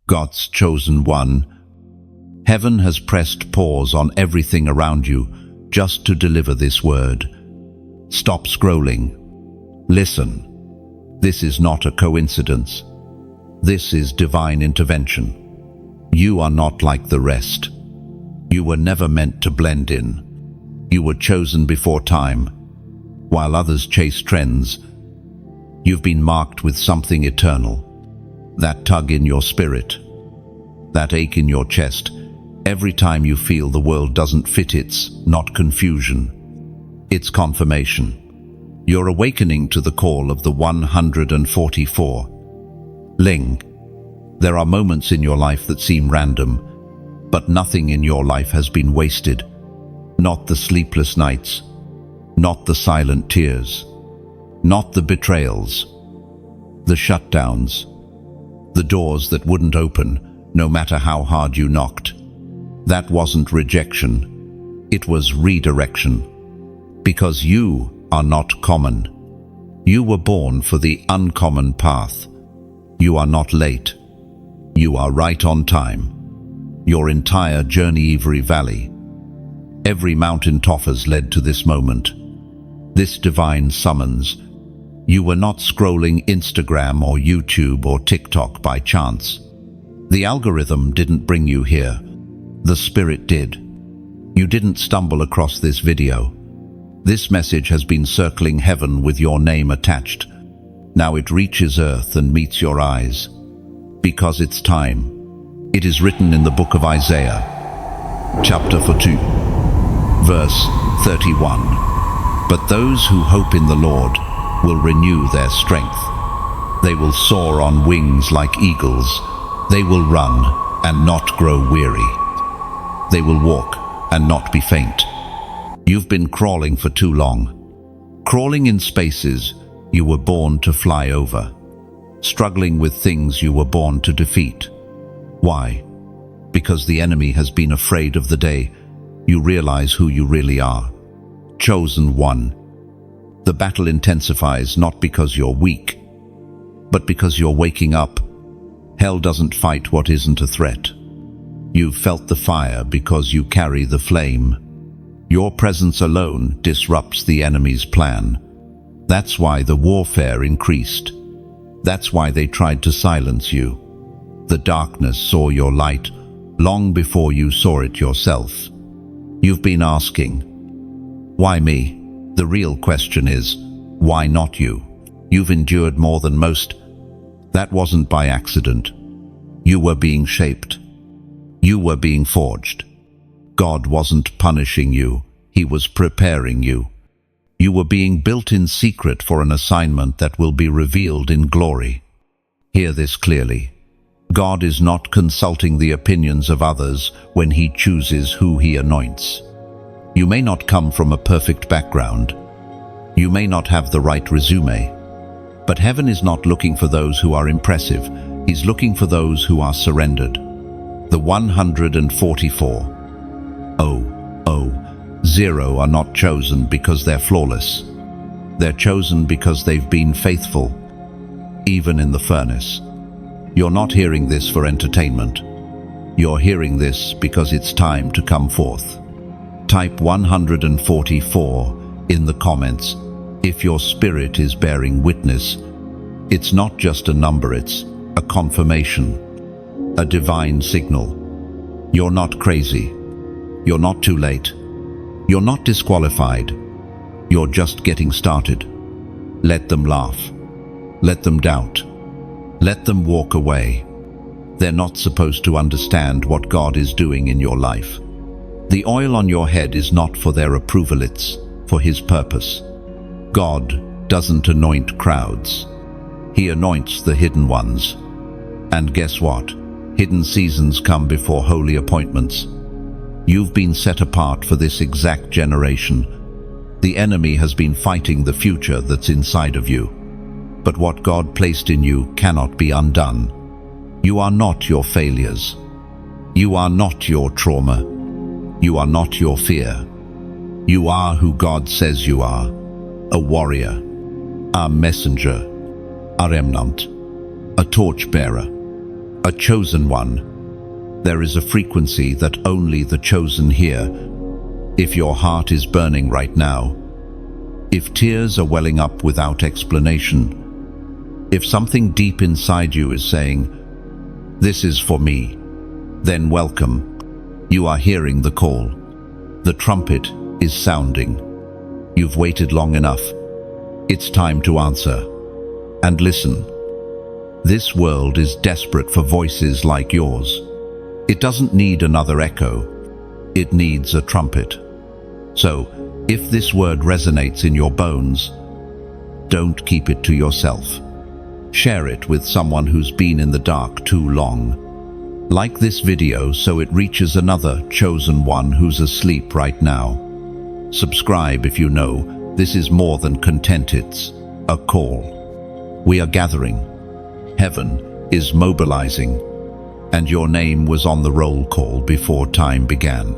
God's chosen one. Heaven has pressed pause on everything around you just to deliver this word. Stop scrolling. Listen. This is not a coincidence. This is divine intervention. You are not like the rest. You were never meant to blend in. You were chosen before time. While others chase trends, you've been marked with something eternal. That tug in your spirit, that ache in your chest, every time you feel the world doesn't fit, it's not confusion. It's confirmation. You're awakening to the call of the 144. Ling. There are moments in your life that seem random, but nothing in your life has been wasted. Not the sleepless nights, not the silent tears, not the betrayals, the shutdowns, the doors that wouldn't open no matter how hard you knocked. That wasn't rejection, it was redirection. Because you are not common. You were born for the uncommon path. You are not late. You are right on time. Your entire journey, every valley, every mountaintop has led to this moment. This divine summons. You were not scrolling Instagram or YouTube or TikTok by chance. The algorithm didn't bring you here. The Spirit did. You didn't stumble across this video. This message has been circling heaven with your name attached. Now it reaches earth and meets your eyes. Because it's time. It is written in the book of Isaiah, chapter 42, verse 31. But those who hope in the Lord will renew their strength. They will soar on wings like eagles. They will run and not grow weary. They will walk and not be faint. You've been crawling for too long. Crawling in spaces you were born to fly over. Struggling with things you were born to defeat. Why? Because the enemy has been afraid of the day you realize who you really are. Chosen one. The battle intensifies not because you're weak, but because you're waking up. Hell doesn't fight what isn't a threat. You've felt the fire because you carry the flame. Your presence alone disrupts the enemy's plan. That's why the warfare increased. That's why they tried to silence you. The darkness saw your light long before you saw it yourself. You've been asking, why me? The real question is, why not you? You've endured more than most. That wasn't by accident. You were being shaped. You were being forged. God wasn't punishing you, He was preparing you. You were being built in secret for an assignment that will be revealed in glory. Hear this clearly. God is not consulting the opinions of others when He chooses who He anoints. You may not come from a perfect background. You may not have the right resume. But heaven is not looking for those who are impressive. He's looking for those who are surrendered. The 144. Zero are not chosen because they're flawless. They're chosen because they've been faithful, even in the furnace. You're not hearing this for entertainment. You're hearing this because it's time to come forth. Type 144 in the comments if your spirit is bearing witness. It's not just a number, it's a confirmation, a divine signal. You're not crazy. You're not too late. You're not disqualified. You're just getting started. Let them laugh. Let them doubt. Let them walk away. They're not supposed to understand what God is doing in your life. The oil on your head is not for their approval, it's for His purpose. God doesn't anoint crowds. He anoints the hidden ones. And guess what? Hidden seasons come before holy appointments. You've been set apart for this exact generation. The enemy has been fighting the future that's inside of you. But what God placed in you cannot be undone. You are not your failures. You are not your trauma. You are not your fear. You are who God says you are. A warrior, a messenger, a remnant, a torchbearer, a chosen one. There is a frequency that only the chosen hear. If your heart is burning right now, if tears are welling up without explanation, if something deep inside you is saying, "This is for me," then welcome. You are hearing the call. The trumpet is sounding. You've waited long enough. It's time to answer. And listen. This world is desperate for voices like yours. It doesn't need another echo. It needs a trumpet. So, if this word resonates in your bones, don't keep it to yourself. Share it with someone who's been in the dark too long. Like this video so it reaches another chosen one who's asleep right now. Subscribe if you know this is more than content, it's a call. We are gathering. Heaven is mobilizing. And your name was on the roll call before time began.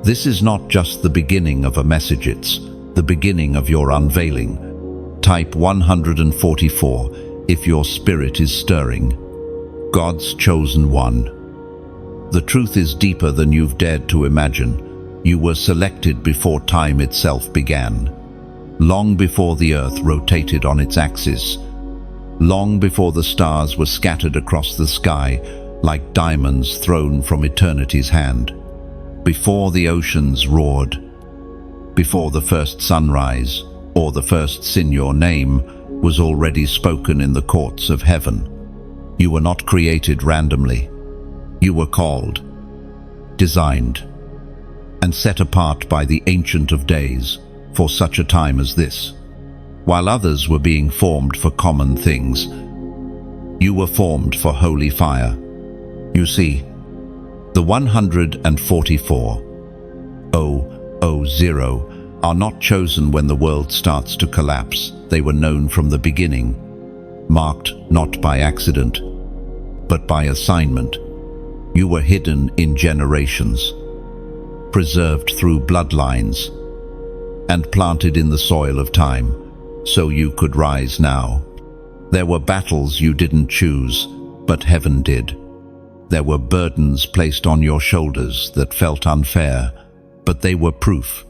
This is not just the beginning of a message, it's the beginning of your unveiling. Type 144 if your spirit is stirring. God's chosen one. The truth is deeper than you've dared to imagine. You were selected before time itself began. Long before the earth rotated on its axis. Long before the stars were scattered across the sky like diamonds thrown from eternity's hand. Before the oceans roared. Before the first sunrise or the first sin, your name was already spoken in the courts of heaven. You were not created randomly. You were called, designed, and set apart by the Ancient of Days for such a time as this. While others were being formed for common things, you were formed for holy fire. You see, the 144,000 are not chosen when the world starts to collapse. They were known from the beginning, marked not by accident, but by assignment. You were hidden in generations, preserved through bloodlines, and planted in the soil of time, so you could rise now. There were battles you didn't choose, but heaven did. There were burdens placed on your shoulders that felt unfair, but they were proof.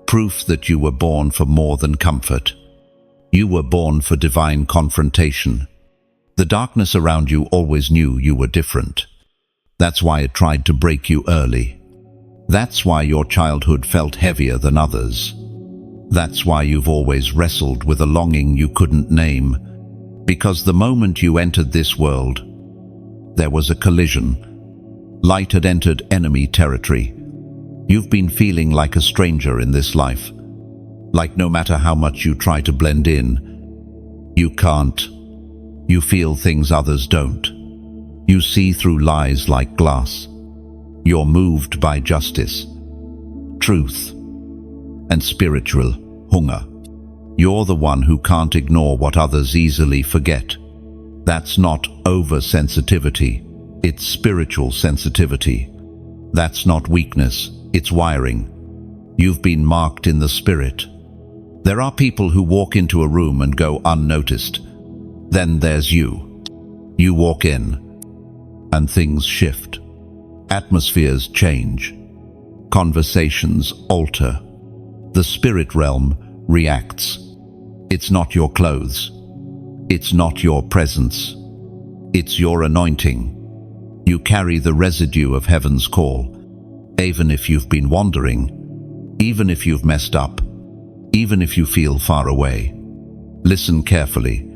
Proof that you were born for more than comfort. You were born for divine confrontation. The darkness around you always knew you were different. That's why it tried to break you early. That's why your childhood felt heavier than others. That's why you've always wrestled with a longing you couldn't name. Because the moment you entered this world, there was a collision. Light had entered enemy territory. You've been feeling like a stranger in this life. Like no matter how much you try to blend in, you can't. You feel things others don't. You see through lies like glass. You're moved by justice, truth, and spiritual hunger. You're the one who can't ignore what others easily forget. That's not oversensitivity, it's spiritual sensitivity. That's not weakness, it's wiring. You've been marked in the spirit. There are people who walk into a room and go unnoticed. Then there's you. You walk in, and things shift. Atmospheres change. Conversations alter. The spirit realm reacts. It's not your clothes. It's not your presence. It's your anointing. You carry the residue of heaven's call. Even if you've been wandering, even if you've messed up, even if you feel far away. Listen carefully.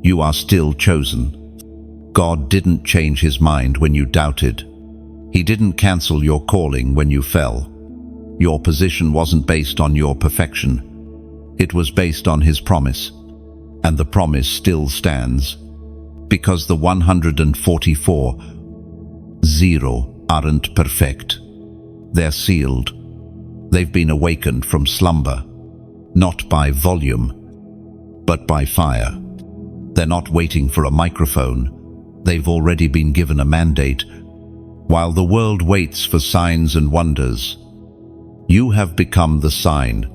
You are still chosen. God didn't change his mind when you doubted. He didn't cancel your calling when you fell. Your position wasn't based on your perfection. It was based on his promise. And the promise still stands. Because the 144,000 aren't perfect. They're sealed. They've been awakened from slumber. Not by volume, but by fire. They're not waiting for a microphone. They've already been given a mandate. While the world waits for signs and wonders, you have become the sign.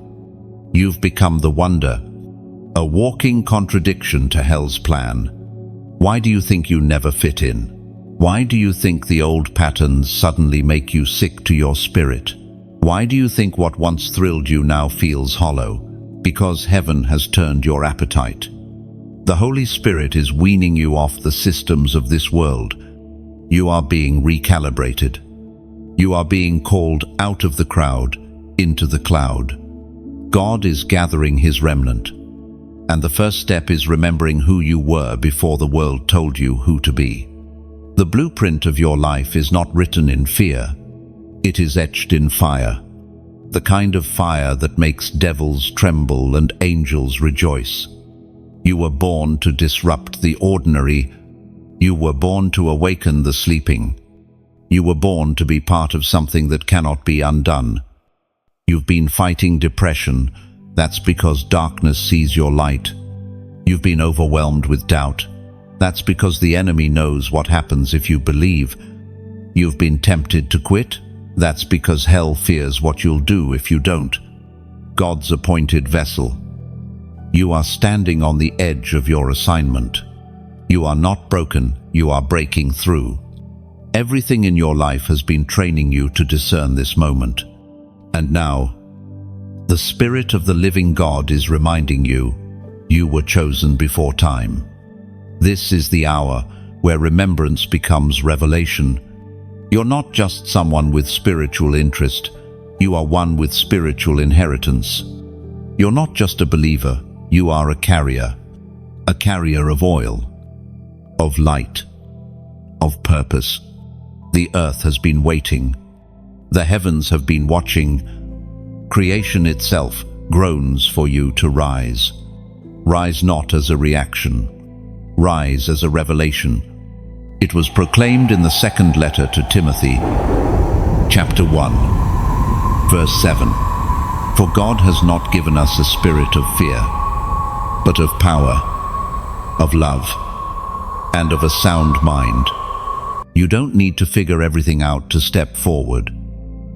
You've become the wonder, a walking contradiction to hell's plan. Why do you think you never fit in? Why do you think the old patterns suddenly make you sick to your spirit? Why do you think what once thrilled you now feels hollow? Because heaven has turned your appetite. The Holy Spirit is weaning you off the systems of this world. You are being recalibrated. You are being called out of the crowd into the cloud. God is gathering his remnant. And the first step is remembering who you were before the world told you who to be. The blueprint of your life is not written in fear. It is etched in fire. The kind of fire that makes devils tremble and angels rejoice. You were born to disrupt the ordinary. You were born to awaken the sleeping. You were born to be part of something that cannot be undone. You've been fighting depression. That's because darkness sees your light. You've been overwhelmed with doubt. That's because the enemy knows what happens if you believe. You've been tempted to quit. That's because hell fears what you'll do if you don't. God's appointed vessel. You are standing on the edge of your assignment. You are not broken, you are breaking through. Everything in your life has been training you to discern this moment. And now, the Spirit of the living God is reminding you, you were chosen before time. This is the hour where remembrance becomes revelation. You're not just someone with spiritual interest, you are one with spiritual inheritance. You're not just a believer, you are a carrier of oil, of light, of purpose. The earth has been waiting. The heavens have been watching. Creation itself groans for you to rise. Rise not as a reaction. Rise as a revelation. It was proclaimed in the second letter to Timothy, chapter 1, verse 7. For God has not given us a spirit of fear, but of power, of love, and of a sound mind. You don't need to figure everything out to step forward.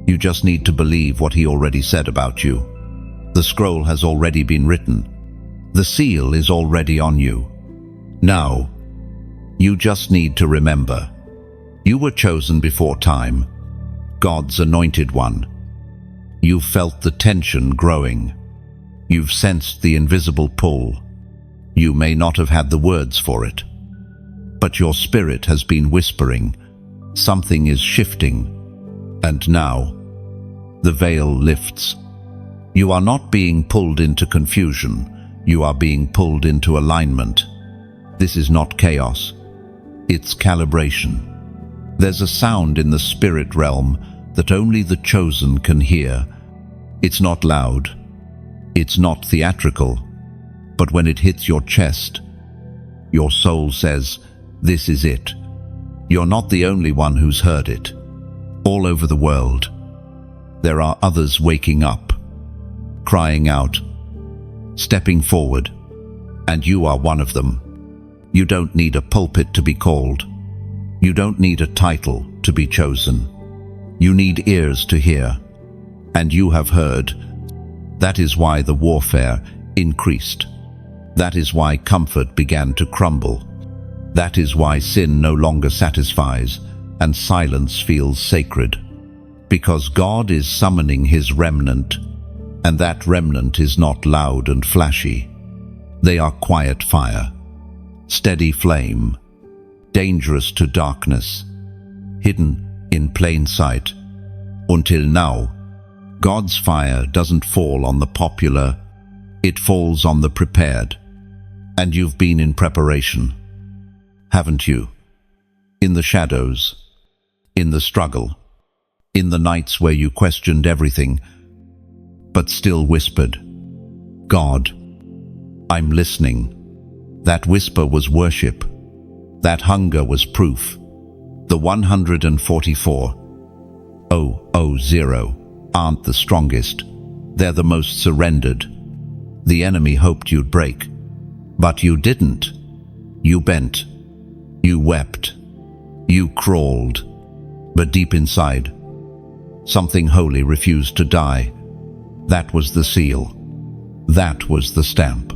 You just need to believe what he already said about you. The scroll has already been written. The seal is already on you. Now, you just need to remember. You were chosen before time, God's anointed one. You've felt the tension growing. You've sensed the invisible pull. You may not have had the words for it, but your spirit has been whispering, something is shifting. And now, the veil lifts. You are not being pulled into confusion. You are being pulled into alignment. This is not chaos. It's calibration. There's a sound in the spirit realm that only the chosen can hear. It's not loud. It's not theatrical. But when it hits your chest, your soul says, this is it. You're not the only one who's heard it. All over the world, there are others waking up, crying out, stepping forward, and you are one of them. You don't need a pulpit to be called. You don't need a title to be chosen. You need ears to hear, and you have heard. That is why the warfare increased. That is why comfort began to crumble. That is why sin no longer satisfies and silence feels sacred. Because God is summoning his remnant, and that remnant is not loud and flashy. They are quiet fire, steady flame, dangerous to darkness, hidden in plain sight. Until now, God's fire doesn't fall on the popular, it falls on the prepared. And you've been in preparation, haven't you? In the shadows, in the struggle, in the nights where you questioned everything, but still whispered, God, I'm listening. That whisper was worship. That hunger was proof. The 144,000 aren't the strongest. They're the most surrendered. The enemy hoped you'd break, but you didn't. You bent. You wept. You crawled. But deep inside, something holy refused to die. That was the seal. That was the stamp.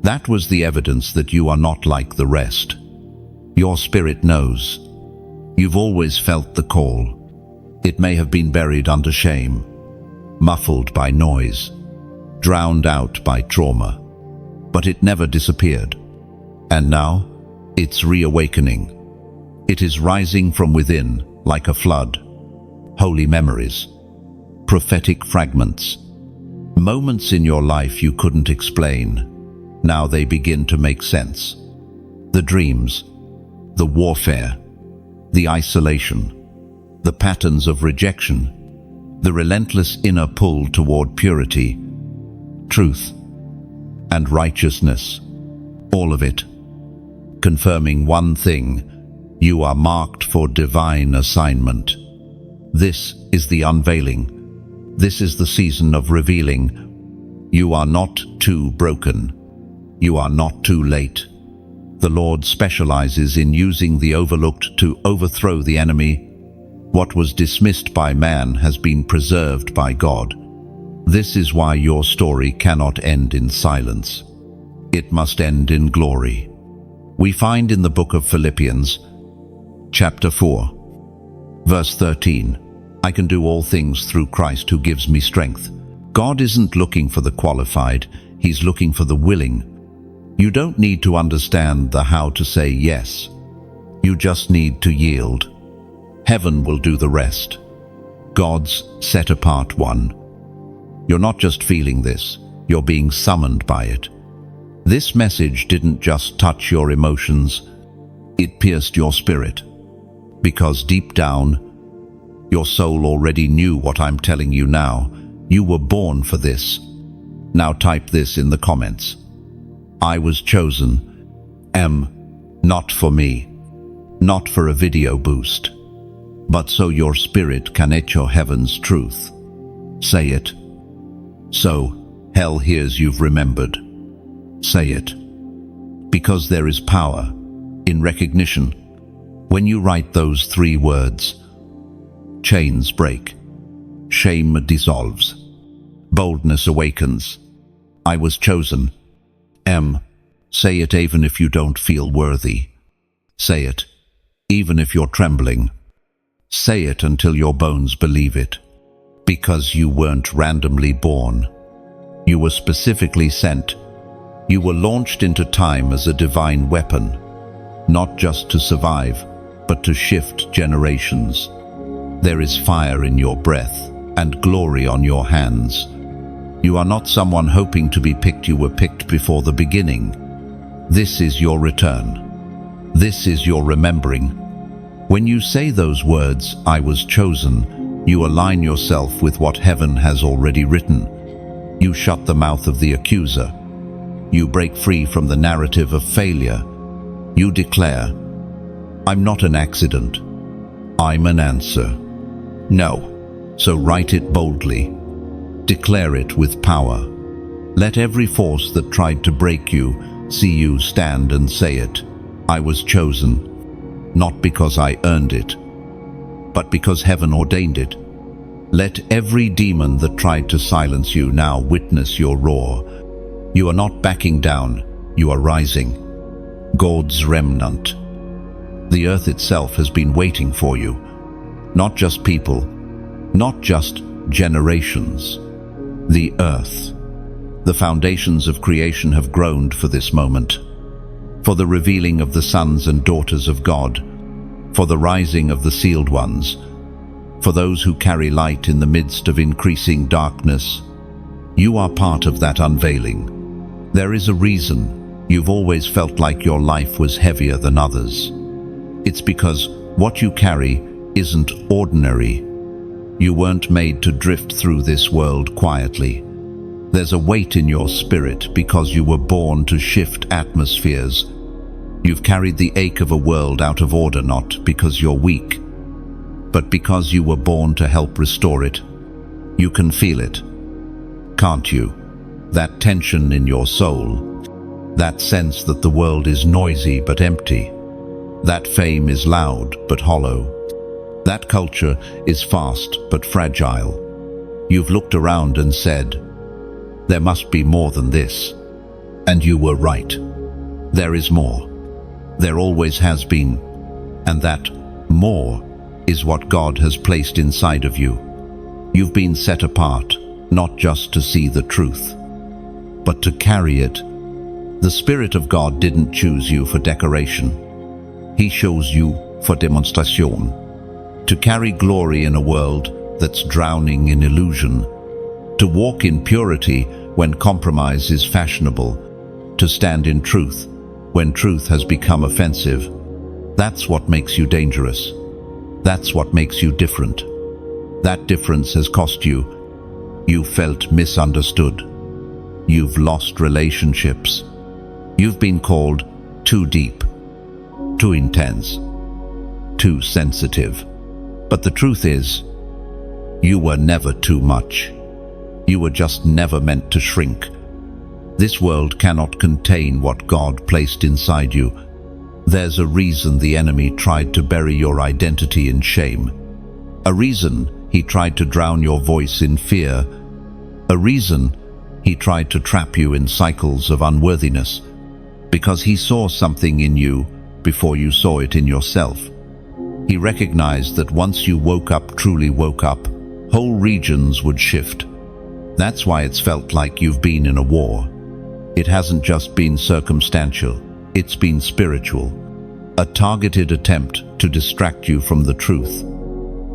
That was the evidence that you are not like the rest. Your spirit knows. You've always felt the call. It may have been buried under shame, muffled by noise, drowned out by trauma, but it never disappeared. And now, it's reawakening. It is rising from within like a flood. Holy memories, prophetic fragments, moments in your life you couldn't explain. Now they begin to make sense. The dreams, the warfare, the isolation, the patterns of rejection, the relentless inner pull toward purity, truth, and righteousness, all of it, confirming one thing: you are marked for divine assignment. This is the unveiling. This is the season of revealing. You are not too broken. You are not too late. The Lord specializes in using the overlooked to overthrow the enemy. What was dismissed by man has been preserved by God. This is why your story cannot end in silence. It must end in glory. We find in the book of Philippians, chapter 4, verse 13, I can do all things through Christ who gives me strength. God isn't looking for the qualified, He's looking for the willing. You don't need to understand the how to say yes. You just need to yield. Heaven will do the rest. God's set-apart one. You're not just feeling this, you're being summoned by it. This message didn't just touch your emotions, it pierced your spirit. Because deep down, your soul already knew what I'm telling you now. You were born for this. Now type this in the comments. I was chosen. Not for me. Not for a video boost. But so your spirit can echo heaven's truth. Say it. So, hell hears you've remembered. Say it. Because there is power in recognition. When you write those 3 words, chains break, shame dissolves, boldness awakens. I was chosen. Say it even if you don't feel worthy. Say it, even if you're trembling. Say it until your bones believe it. Because you weren't randomly born. You were specifically sent. You were launched into time as a divine weapon, not just to survive, but to shift generations. There is fire in your breath and glory on your hands. You are not someone hoping to be picked. You were picked before the beginning. This is your return. This is your remembering. When you say those words, I was chosen, you align yourself with what heaven has already written. You shut the mouth of the accuser. You break free from the narrative of failure. You declare, I'm not an accident. I'm an answer. No. So write it boldly. Declare it with power. Let every force that tried to break you see you stand and say it. I was chosen, not because I earned it, but because heaven ordained it. Let every demon that tried to silence you now witness your roar. You are not backing down, you are rising. God's remnant. The earth itself has been waiting for you. Not just people, not just generations. The earth. The foundations of creation have groaned for this moment, for the revealing of the sons and daughters of God, for the rising of the sealed ones, for those who carry light in the midst of increasing darkness. You are part of that unveiling. There is a reason you've always felt like your life was heavier than others. It's because what you carry isn't ordinary. You weren't made to drift through this world quietly. There's a weight in your spirit because you were born to shift atmospheres. You've carried the ache of a world out of order not because you're weak, but because you were born to help restore it. You can feel it, can't you? That tension in your soul, that sense that the world is noisy but empty, that fame is loud but hollow, that culture is fast but fragile. You've looked around and said, there must be more than this. And you were right. There is more. There always has been. And that More is what God has placed inside of you. You've been set apart, not just to see the truth, but to carry it. The Spirit of God didn't choose you for decoration. He chose you for demonstration, to carry glory in a world that's drowning in illusion, to walk in purity when compromise is fashionable, to stand in truth when truth has become offensive. That's what makes you dangerous. That's what makes you different. That difference has cost you. You felt misunderstood. You've lost relationships. You've been called too deep, too intense, too sensitive. But the truth is, you were never too much. You were just never meant to shrink. This world cannot contain what God placed inside you. There's a reason the enemy tried to bury your identity in shame. A reason he tried to drown your voice in fear. A reason he tried to trap you in cycles of unworthiness. Because he saw something in you before you saw it in yourself. He recognized that once you truly woke up, whole regions would shift. That's why it's felt like you've been in a war. It hasn't just been circumstantial, it's been spiritual. A targeted attempt to distract you from the truth,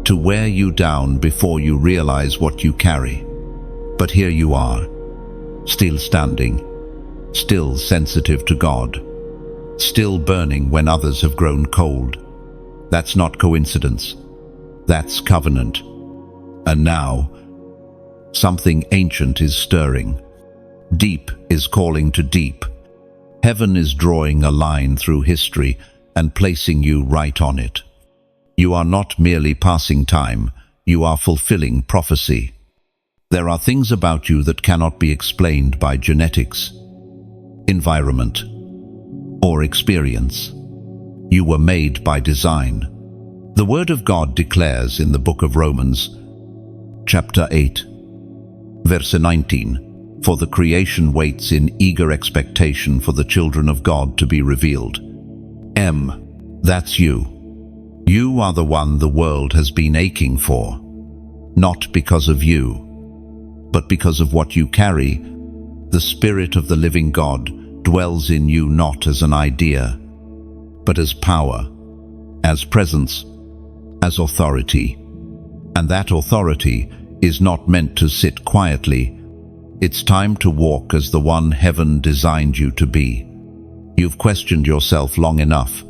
to wear you down before you realize what you carry. But here you are, still standing, still sensitive to God, still burning when others have grown cold. That's not coincidence. That's covenant. And now, something ancient is stirring. Deep is calling to deep. Heaven is drawing a line through history and placing you right on it. You are not merely passing time, you are fulfilling prophecy. There are things about you that cannot be explained by genetics, environment, or experience. You were made by design. The Word of God declares in the book of Romans, chapter 8, verse 19, "For the creation waits in eager expectation for the children of God to be revealed." That's you. You are the one the world has been aching for. Not because of you, but because of what you carry. The Spirit of the living God dwells in you not as an idea, but as power, as presence, as authority. And that authority is not meant to sit quietly. It's time to walk as the one heaven designed you to be. You've questioned yourself long enough.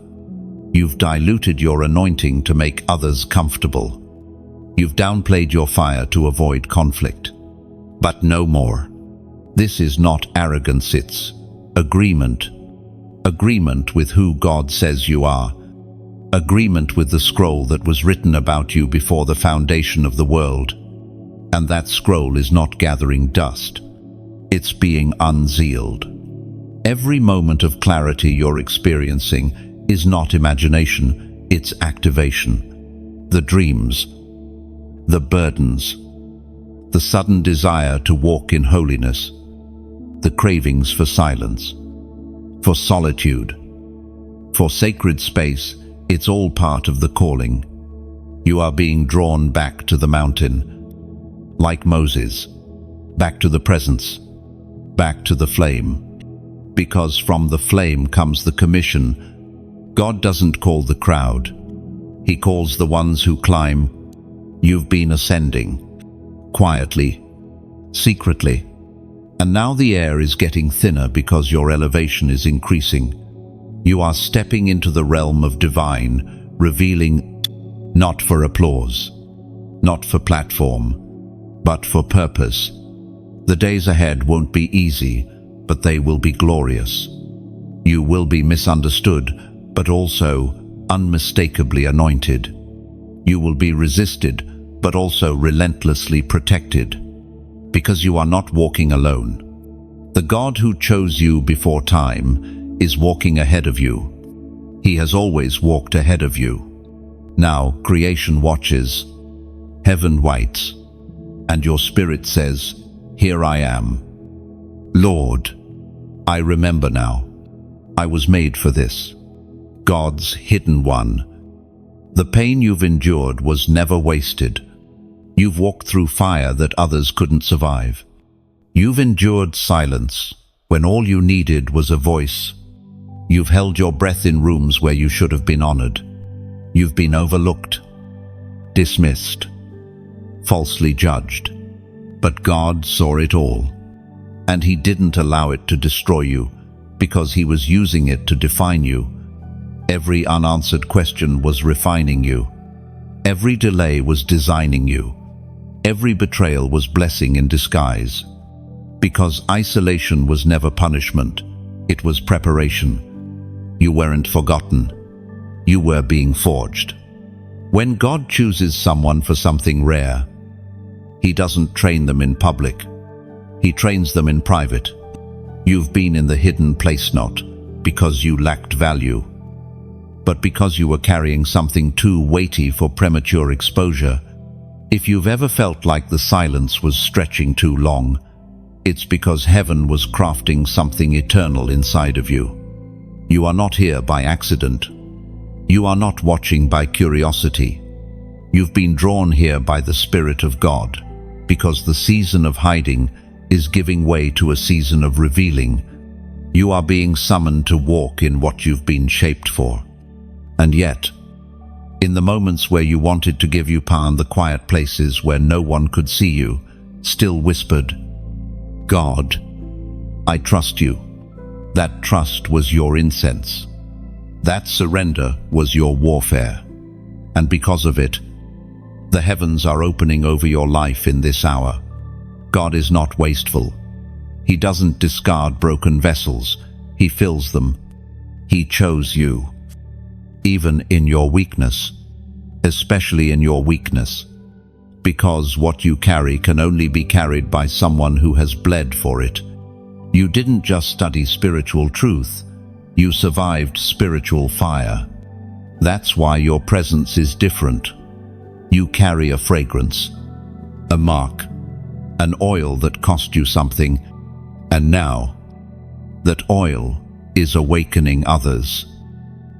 You've diluted your anointing to make others comfortable. You've downplayed your fire to avoid conflict. But no more. This is not arrogance, it's agreement. Agreement with who God says you are. Agreement with the scroll that was written about you before the foundation of the world. And that scroll is not gathering dust. It's being unsealed. Every moment of clarity you're experiencing is not imagination, it's activation. The dreams, the burdens, the sudden desire to walk in holiness, the cravings for silence, for solitude, for sacred space, it's all part of the calling. You are being drawn back to the mountain, like Moses, back to the presence, back to the flame. Because from the flame comes the commission. God doesn't call the crowd. He calls the ones who climb. You've been ascending, quietly, secretly. And now the air is getting thinner because your elevation is increasing. You are stepping into the realm of divine, revealing not for applause, not for platform, but for purpose. The days ahead won't be easy, but they will be glorious. You will be misunderstood, but also unmistakably anointed. You will be resisted, but also relentlessly protected, because you are not walking alone. The God who chose you before time is walking ahead of you. He has always walked ahead of you. Now creation watches, heaven waits, and your spirit says, "Here I am. Lord, I remember now. I was made for this." God's hidden one, The pain you've endured was never wasted. You've walked through fire that others couldn't survive. You've endured silence when all you needed was a voice. You've held your breath in rooms where you should have been honored. You've been overlooked, dismissed, falsely judged. But God saw it all, and He didn't allow it to destroy you because He was using it to define you. Every unanswered question was refining you. Every delay was designing you. Every betrayal was blessing in disguise. Because isolation was never punishment, it was preparation. You weren't forgotten. You were being forged. When God chooses someone for something rare, He doesn't train them in public. He trains them in private. You've been in the hidden place not because you lacked value, but because you were carrying something too weighty for premature exposure. If you've ever felt like the silence was stretching too long, it's because heaven was crafting something eternal inside of you. You are not here by accident. You are not watching by curiosity. You've been drawn here by the Spirit of God, because the season of hiding is giving way to a season of revealing. You are being summoned to walk in what you've been shaped for. And yet, in the moments where you wanted to give you power, the quiet places where no one could see you, still whispered, God, I trust you. That trust was your incense. That surrender was your warfare. And because of it, the heavens are opening over your life in this hour. God is not wasteful. He doesn't discard broken vessels. He fills them. He chose you. Even in your weakness, especially in your weakness, because what you carry can only be carried by someone who has bled for it. You didn't just study spiritual truth, you survived spiritual fire. That's why your presence is different. You carry a fragrance, a mark, an oil that cost you something, and now that oil is awakening others.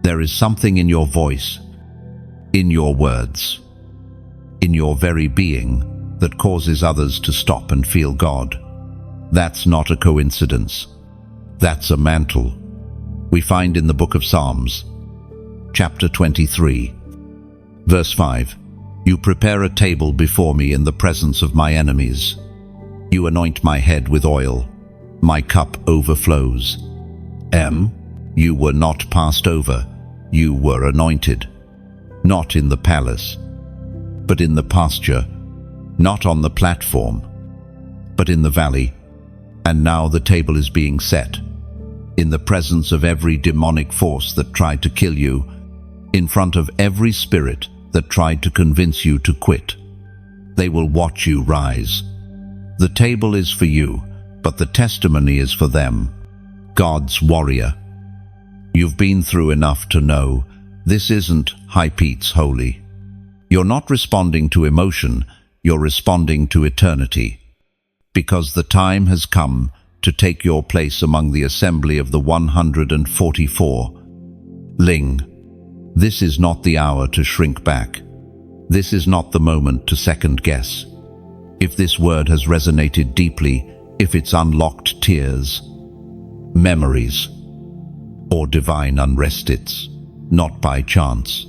There is something in your voice, in your words, in your very being that causes others to stop and feel God. That's not a coincidence. That's a mantle. We find in the book of Psalms, chapter 23, verse 5, You prepare a table before me in the presence of my enemies. You anoint my head with oil. My cup overflows. You were not passed over. You were anointed. Not in the palace, but in the pasture. Not on the platform, but in the valley. And now the table is being set, in the presence of every demonic force that tried to kill you, in front of every spirit that tried to convince you to quit. They will watch you rise. The table is for you, but the testimony is for them. God's warrior. You've been through enough to know this isn't High Pete's holy. You're not responding to emotion, you're responding to eternity. Because the time has come to take your place among the assembly of the 144. This is not the hour to shrink back. This is not the moment to second guess. If this word has resonated deeply, if it's unlocked tears, memories, or divine unrest, it's not by chance.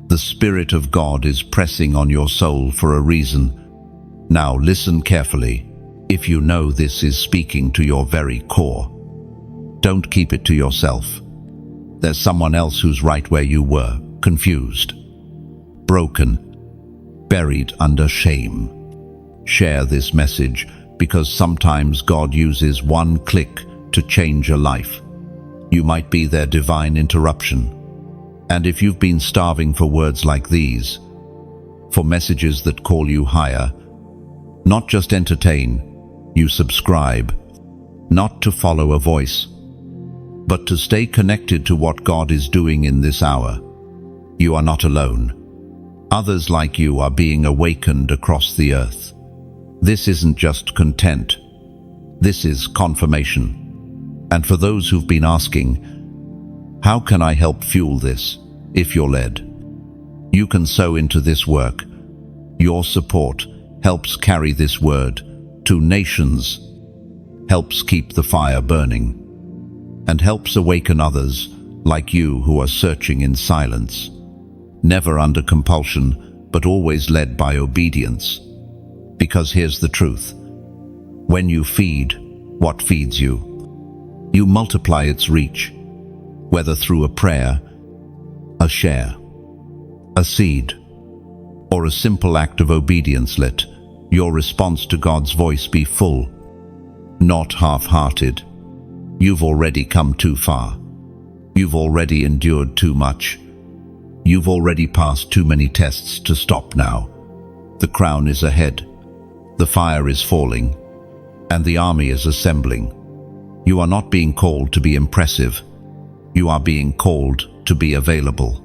The Spirit of God is pressing on your soul for a reason. Now listen carefully. If you know this is speaking to your very core, don't keep it to yourself. There's someone else who's right where you were, confused, broken, buried under shame. Share this message, because sometimes God uses one click to change a life. You might be their divine interruption. And if you've been starving for words like these, for messages that call you higher, not just entertain, you subscribe, not to follow a voice, but to stay connected to what God is doing in this hour. You are not alone. Others like you are being awakened across the earth. This isn't just content. This is confirmation. And for those who've been asking, how can I help fuel this, if you're led? You can sow into this work. Your support helps carry this word to nations, helps keep the fire burning, and helps awaken others like you who are searching in silence, never under compulsion, but always led by obedience. Because here's the truth. When you feed what feeds you, you multiply its reach, whether through a prayer, a share, a seed, or a simple act of obedience. Let your response to God's voice be full, not half-hearted. You've already come too far. You've already endured too much. You've already passed too many tests to stop now. The crown is ahead. The fire is falling, and the army is assembling. You are not being called to be impressive. You are being called to be available.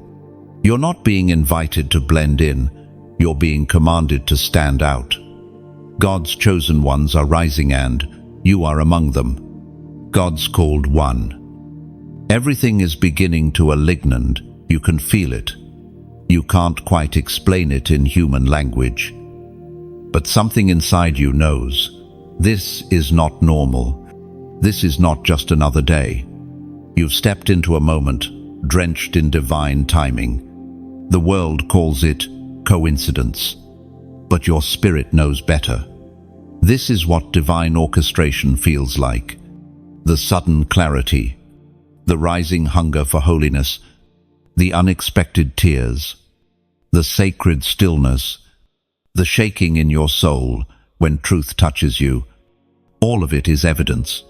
You're not being invited to blend in. You're being commanded to stand out. God's chosen ones are rising, and you are among them. God's called one. Everything is beginning to alignment. You can feel it. You can't quite explain it in human language. But something inside you knows. This is not normal. This is not just another day. You've stepped into a moment, drenched in divine timing. The world calls it coincidence, but your spirit knows better. This is what divine orchestration feels like. The sudden clarity, the rising hunger for holiness, the unexpected tears, the sacred stillness, the shaking in your soul when truth touches you. All of it is evidence.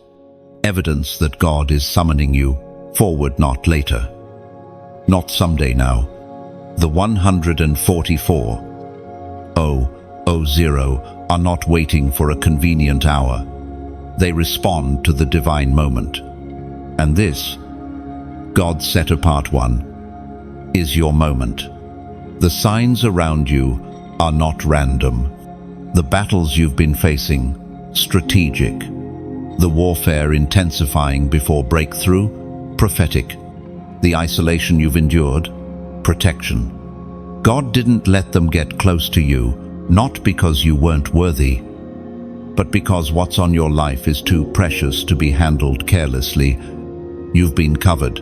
Evidence that God is summoning you forward, not later. Not someday now. The 144,000 are not waiting for a convenient hour. They respond to the divine moment. And this, God's set-apart one, is your moment. The signs around you are not random. The battles you've been facing, strategic. The warfare intensifying before breakthrough, prophetic. The isolation you've endured, protection. God didn't let them get close to you, not because you weren't worthy, but because what's on your life is too precious to be handled carelessly. You've been covered.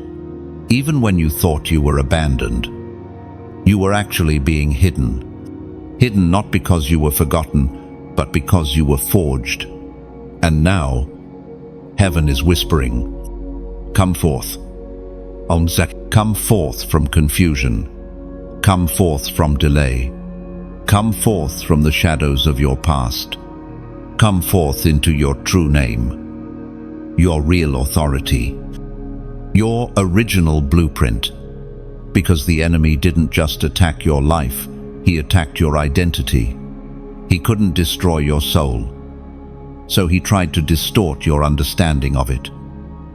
Even when you thought you were abandoned, you were actually being hidden. Hidden not because you were forgotten, but because you were forged. And now, heaven is whispering, come forth. Come forth from confusion. Come forth from delay. Come forth from the shadows of your past. Come forth into your true name, your real authority, your original blueprint. Because the enemy didn't just attack your life, he attacked your identity. He couldn't destroy your soul, so he tried to distort your understanding of it.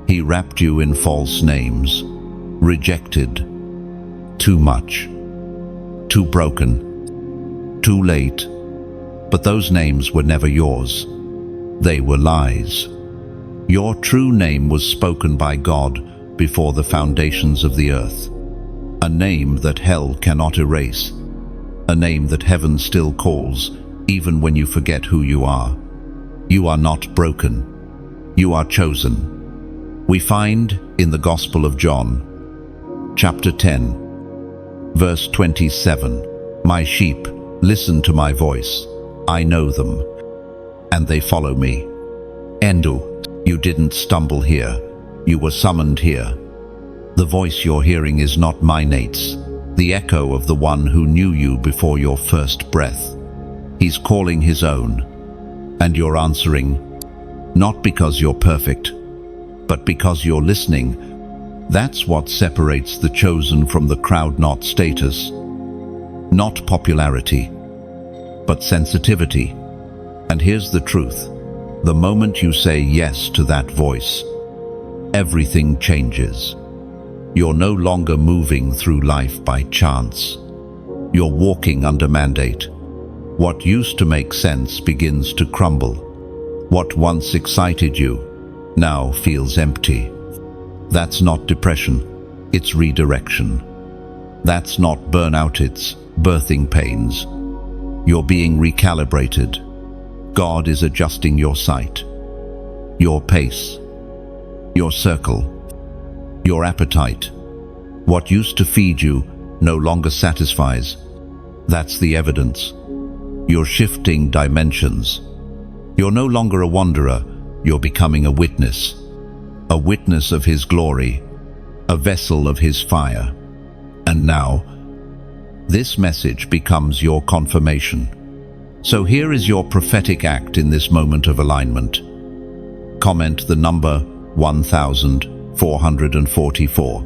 He wrapped you in false names. Rejected, too much, too broken, too late. But those names were never yours. They were lies. Your true name was spoken by God before the foundations of the earth. A name that hell cannot erase. A name that heaven still calls, even when you forget who you are. You are not broken. You are chosen. We find in the Gospel of John, Chapter 10, verse 27, my sheep listen to my voice. I know them, and they follow me. Endu, you didn't stumble here. You were summoned here. The voice you're hearing is not my nate's, the echo of the one who knew you before your first breath. He's calling his own, and you're answering, not because you're perfect, but because you're listening. That's what separates the chosen from the crowd, not status, not popularity, but sensitivity. And here's the truth. The moment you say yes to that voice, everything changes. You're no longer moving through life by chance. You're walking under mandate. What used to make sense begins to crumble. What once excited you now feels empty. That's not depression, it's redirection. That's not burnout, it's birthing pains. You're being recalibrated. God is adjusting your sight, your pace, your circle, your appetite. What used to feed you no longer satisfies. That's the evidence. You're shifting dimensions. You're no longer a wanderer, you're becoming a witness of His glory, a vessel of His fire. And now, this message becomes your confirmation. So here is your prophetic act in this moment of alignment. Comment the number 1444.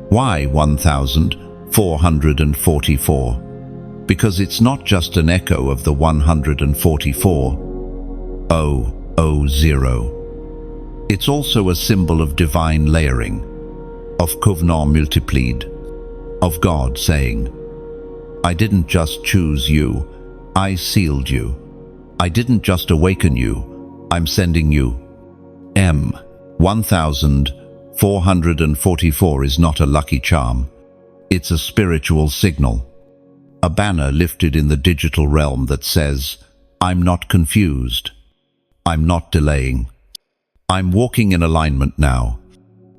Why 1444? Because it's not just an echo of the 144,000. It's also a symbol of divine layering, of covenant multiplied, of God saying, I didn't just choose you, I sealed you. I didn't just awaken you, I'm sending you. 1444 is not a lucky charm. It's a spiritual signal. A banner lifted in the digital realm that says, I'm not confused. I'm not delaying. I'm walking in alignment now.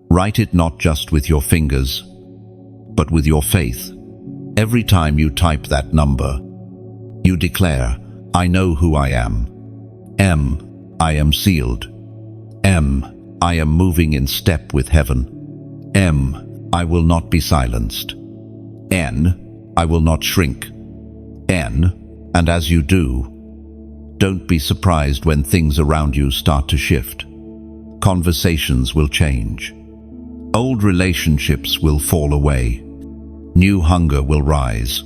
Write it not just with your fingers, but with your faith. Every time you type that number, you declare, I know who I am. I am sealed. I am moving in step with heaven. I will not be silenced. I will not shrink. And as you do, don't be surprised when things around you start to shift. Conversations will change. Old relationships will fall away. New hunger will rise.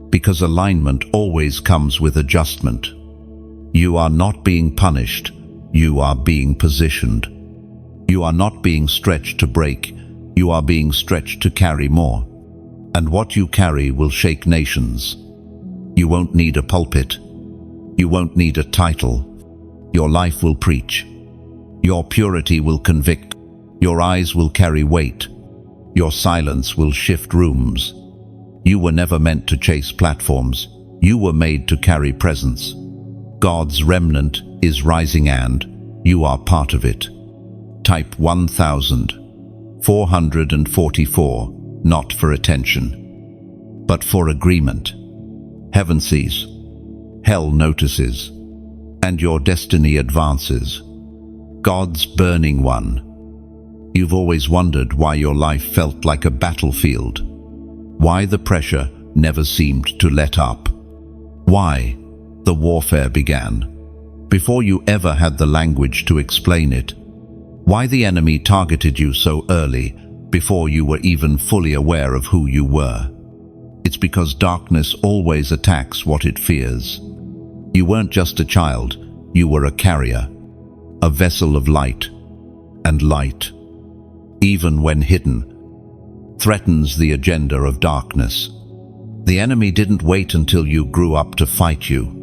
Because alignment always comes with adjustment. You are not being punished, you are being positioned. You are not being stretched to break, you are being stretched to carry more. And what you carry will shake nations. You won't need a pulpit. You won't need a title. Your life will preach. Your purity will convict. Your eyes will carry weight. Your silence will shift rooms. You were never meant to chase platforms. You were made to carry presence. God's remnant is rising and you are part of it. Type 1444, not for attention, but for agreement. Heaven sees, hell notices, and your destiny advances. God's burning one. You've always wondered why your life felt like a battlefield, why the pressure never seemed to let up, why the warfare began before you ever had the language to explain it, why the enemy targeted you so early before you were even fully aware of who you were. It's because darkness always attacks what it fears. You weren't just a child, you were a carrier, a vessel of light, and light, even when hidden, threatens the agenda of darkness. The enemy didn't wait until you grew up to fight you.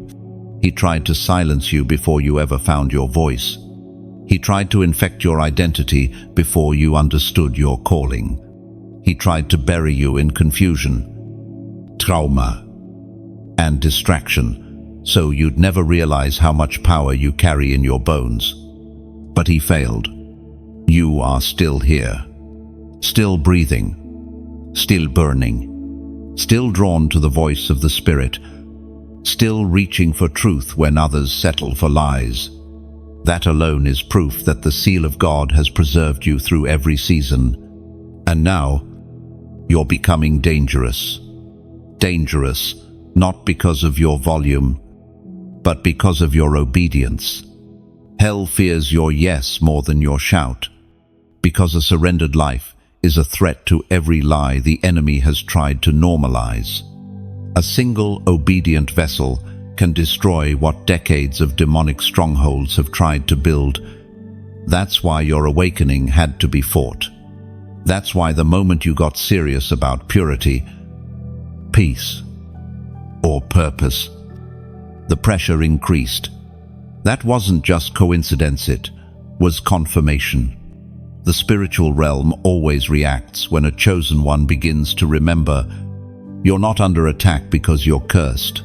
He tried to silence you before you ever found your voice. He tried to infect your identity before you understood your calling. He tried to bury you in confusion, trauma, and distraction, so you'd never realize how much power you carry in your bones. But he failed. You are still here, still breathing, still burning, still drawn to the voice of the Spirit, still reaching for truth when others settle for lies. That alone is proof that the seal of God has preserved you through every season. And now, you're becoming dangerous. Dangerous, not because of your volume, but because of your obedience. Hell fears your yes more than your shout, because a surrendered life is a threat to every lie the enemy has tried to normalize. A single obedient vessel can destroy what decades of demonic strongholds have tried to build. That's why your awakening had to be fought. That's why the moment you got serious about purity, peace, or purpose, the pressure increased. That wasn't just coincidence, it was confirmation. The spiritual realm always reacts when a chosen one begins to remember, you're not under attack because you're cursed.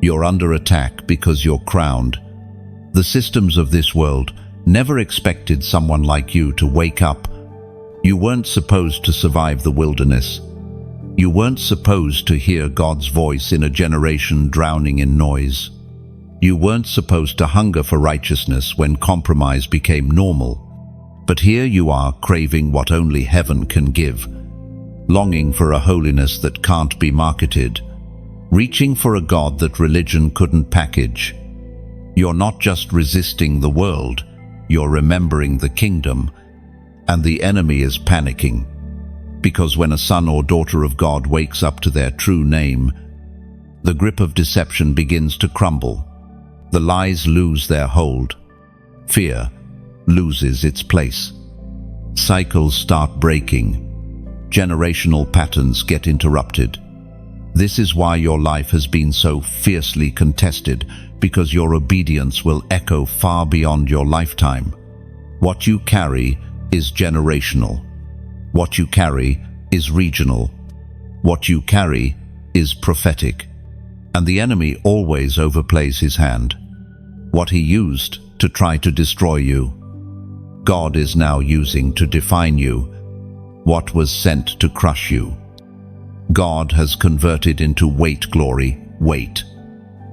You're under attack because you're crowned. The systems of this world never expected someone like you to wake up. You weren't supposed to survive the wilderness. You weren't supposed to hear God's voice in a generation drowning in noise. You weren't supposed to hunger for righteousness when compromise became normal. But here you are, craving what only heaven can give, longing for a holiness that can't be marketed, reaching for a God that religion couldn't package. You're not just resisting the world, you're remembering the kingdom, and the enemy is panicking. Because when a son or daughter of God wakes up to their true name, the grip of deception begins to crumble. The lies lose their hold. Fear loses its place. Cycles start breaking. Generational patterns get interrupted. This is why your life has been so fiercely contested, because your obedience will echo far beyond your lifetime. What you carry is generational. What you carry is regional. What you carry is prophetic. And the enemy always overplays his hand. What he used to try to destroy you, God is now using to define you. What was sent to crush you, God has converted into weight glory, weight.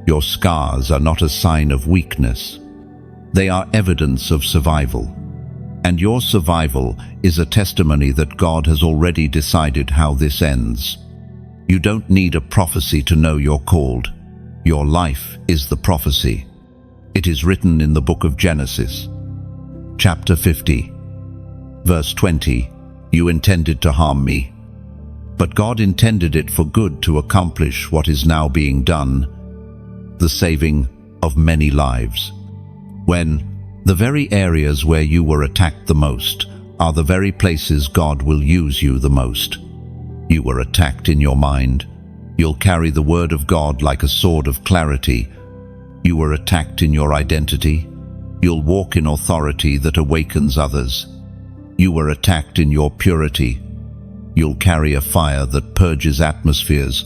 Your scars are not a sign of weakness. They are evidence of survival. And your survival is a testimony that God has already decided how this ends. You don't need a prophecy to know you're called. Your life is the prophecy. It is written in the book of Genesis, chapter 50, verse 20, "You intended to harm me, but God intended it for good to accomplish what is now being done, the saving of many lives." When the very areas where you were attacked the most are the very places God will use you the most. You were attacked in your mind. You'll carry the word of God like a sword of clarity. You were attacked in your identity. You'll walk in authority that awakens others. You were attacked in your purity. You'll carry a fire that purges atmospheres.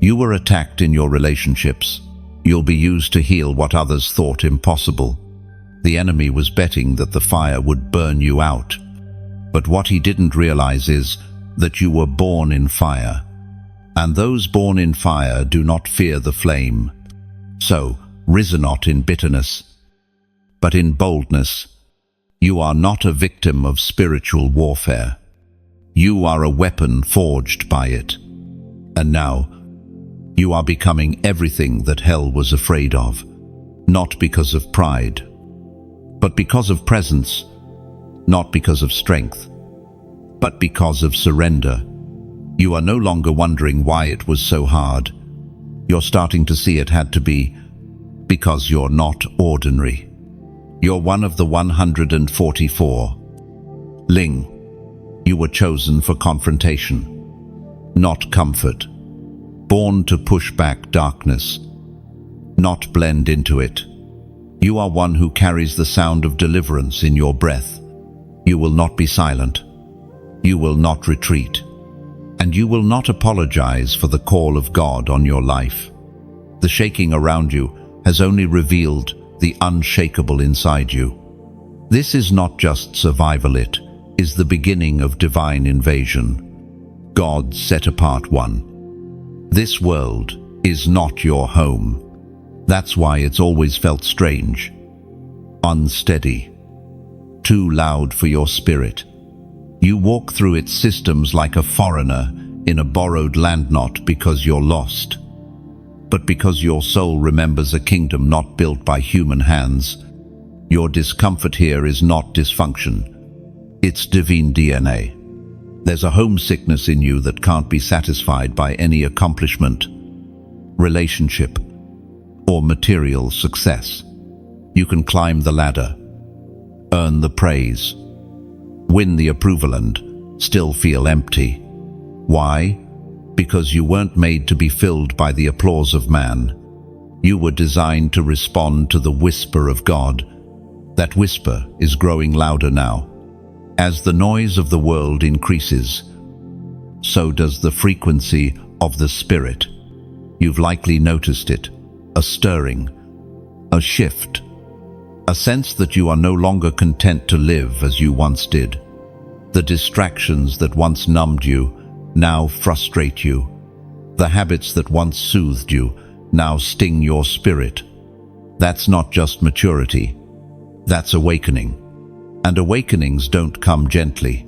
You were attacked in your relationships. You'll be used to heal what others thought impossible. The enemy was betting that the fire would burn you out. But what he didn't realize is that you were born in fire. And those born in fire do not fear the flame. So, rise not in bitterness, but in boldness. You are not a victim of spiritual warfare. You are a weapon forged by it. And now, you are becoming everything that hell was afraid of, not because of pride, but because of presence, not because of strength, but because of surrender. You are no longer wondering why it was so hard. You're starting to see it had to be because you're not ordinary. You're one of the 144. Ling, you were chosen for confrontation, not comfort. Born to push back darkness, not blend into it. You are one who carries the sound of deliverance in your breath. You will not be silent. You will not retreat. And you will not apologize for the call of God on your life. The shaking around you has only revealed the unshakable inside you. This is not just survival, it is the beginning of divine invasion. God's set apart one. This world is not your home. That's why it's always felt strange, unsteady, too loud for your spirit. You walk through its systems like a foreigner in a borrowed land, not because you're lost, but because your soul remembers a kingdom not built by human hands. Your discomfort here is not dysfunction. It's divine DNA. There's a homesickness in you that can't be satisfied by any accomplishment, relationship, or material success. You can climb the ladder, earn the praise, win the approval, and still feel empty. Why? Because you weren't made to be filled by the applause of man. You were designed to respond to the whisper of God. That whisper is growing louder now, As the noise of the world increases, so does the frequency of the Spirit. You've likely noticed it, a stirring, a shift, a sense that you are no longer content to live as you once did. The distractions that once numbed you now frustrate you. The habits that once soothed you now sting your spirit. That's not just maturity, that's awakening. And awakenings don't come gently.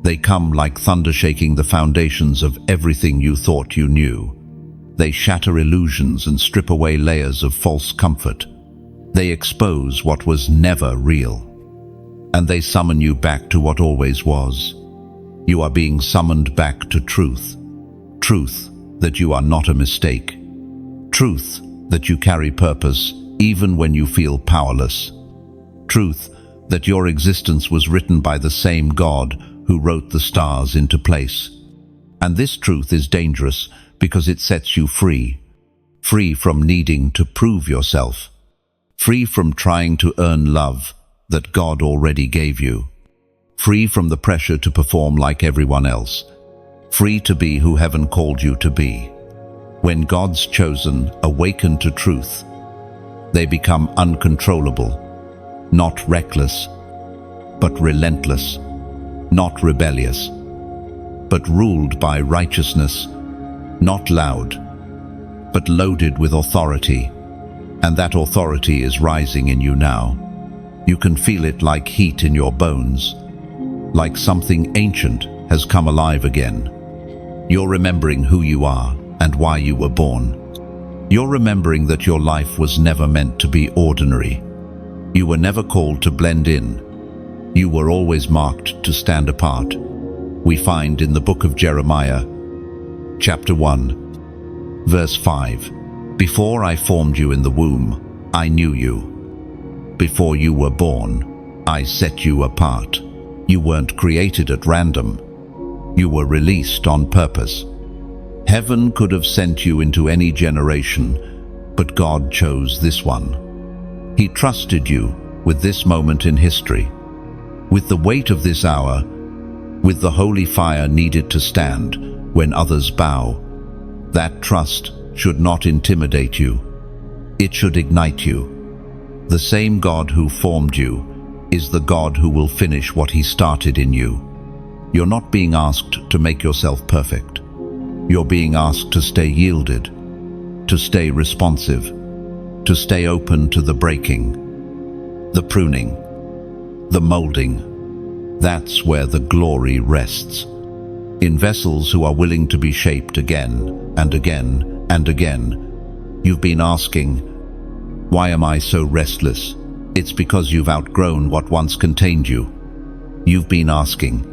They come like thunder shaking the foundations of everything you thought you knew. They shatter illusions and strip away layers of false comfort. They expose what was never real. And they summon you back to what always was. You are being summoned back to truth. Truth that you are not a mistake. Truth that you carry purpose even when you feel powerless. Truth that your existence was written by the same God who wrote the stars into place. And this truth is dangerous because it sets you free. Free from needing to prove yourself. Free from trying to earn love that God already gave you. Free from the pressure to perform like everyone else. Free to be who heaven called you to be. When God's chosen awaken to truth, they become uncontrollable, not reckless, but relentless, not rebellious, but ruled by righteousness, not loud, but loaded with authority. And that authority is rising in you now. You can feel it like heat in your bones, like something ancient has come alive again. You're remembering who you are and why you were born. You're remembering that your life was never meant to be ordinary. You were never called to blend in. You were always marked to stand apart. We find in the book of Jeremiah, chapter 1, verse 5, "Before I formed you in the womb, I knew you. Before you were born, I set you apart." You weren't created at random. You were released on purpose. Heaven could have sent you into any generation, but God chose this one. He trusted you with this moment in history, with the weight of this hour, with the holy fire needed to stand when others bow. That trust should not intimidate you. It should ignite you. The same God who formed you is the God who will finish what He started in you. You're not being asked to make yourself perfect. You're being asked to stay yielded, to stay responsive, to stay open to the breaking, the pruning, the molding. That's where the glory rests. In vessels who are willing to be shaped again and again and again. You've been asking, why am I so restless? It's because you've outgrown what once contained you. You've been asking,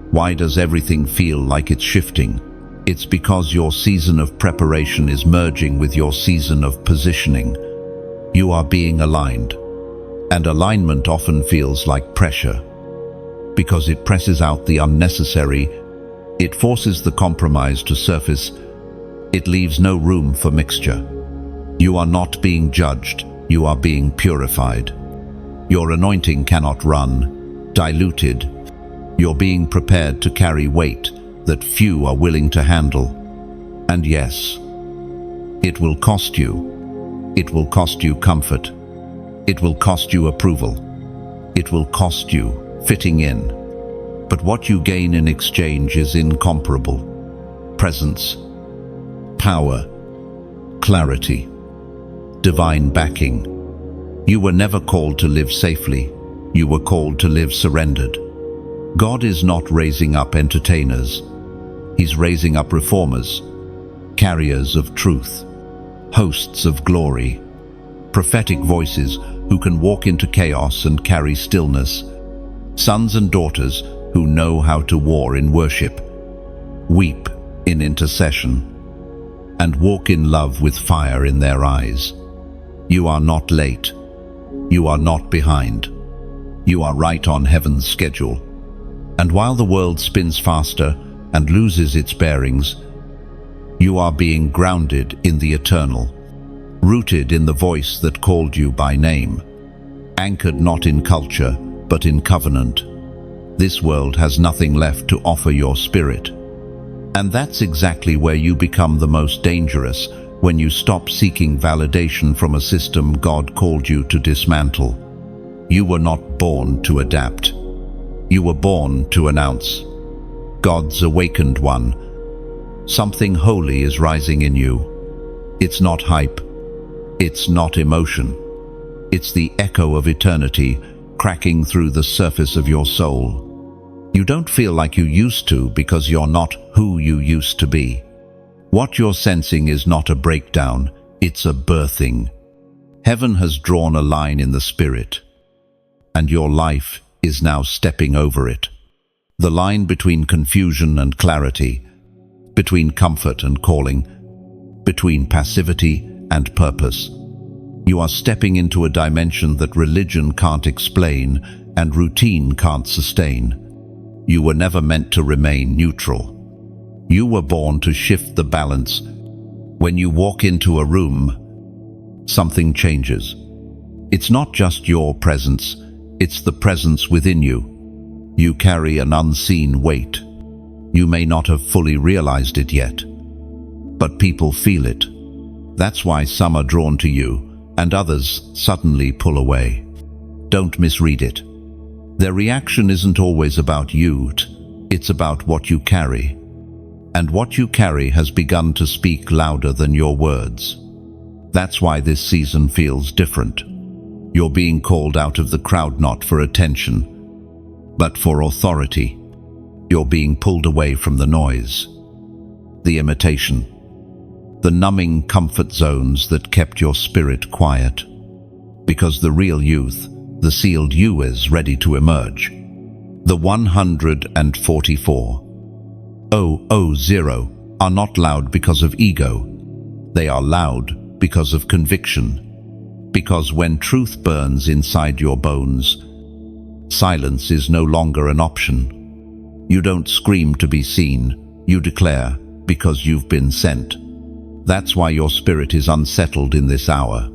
why does everything feel like it's shifting? It's because your season of preparation is merging with your season of positioning. You are being aligned. And alignment often feels like pressure, because it presses out the unnecessary, it forces the compromise to surface, it leaves no room for mixture. You are not being judged, you are being purified. Your anointing cannot run, diluted. You're being prepared to carry weight that few are willing to handle. And yes, it will cost you. It will cost you comfort. It will cost you approval. It will cost you fitting in. But what you gain in exchange is incomparable. Presence, power, clarity, divine backing. You were never called to live safely. You were called to live surrendered. God is not raising up entertainers. He's raising up reformers, carriers of truth, hosts of glory, prophetic voices who can walk into chaos and carry stillness, sons and daughters who know how to war in worship, weep in intercession, and walk in love with fire in their eyes. You are not late. You are not behind. You are right on heaven's schedule. And while the world spins faster and loses its bearings, you are being grounded in the eternal, rooted in the voice that called you by name, anchored not in culture, but in covenant. This world has nothing left to offer your spirit. And that's exactly where you become the most dangerous, when you stop seeking validation from a system God called you to dismantle. You were not born to adapt. You were born to announce, God's awakened one. Something holy is rising in you. It's not hype. It's not emotion. It's the echo of eternity cracking through the surface of your soul. You don't feel like you used to because you're not who you used to be. What you're sensing is not a breakdown, it's a birthing. Heaven has drawn a line in the spirit, and your life is now stepping over it. The line between confusion and clarity, between comfort and calling, between passivity and purpose. You are stepping into a dimension that religion can't explain and routine can't sustain. You were never meant to remain neutral. You were born to shift the balance. When you walk into a room, something changes. It's not just your presence, it's the presence within you. You carry an unseen weight. You may not have fully realized it yet, but people feel it. That's why some are drawn to you, and others suddenly pull away. Don't misread it. Their reaction isn't always about you, it's about what you carry. And what you carry has begun to speak louder than your words. That's why this season feels different. You're being called out of the crowd not for attention, but for authority. You're being pulled away from the noise, the imitation, the numbing comfort zones that kept your spirit quiet. Because the real youth, the sealed you, is ready to emerge. The 144,000 are not loud because of ego. They are loud because of conviction. Because when truth burns inside your bones, silence is no longer an option. You don't scream to be seen, you declare because you've been sent. That's why your spirit is unsettled in this hour.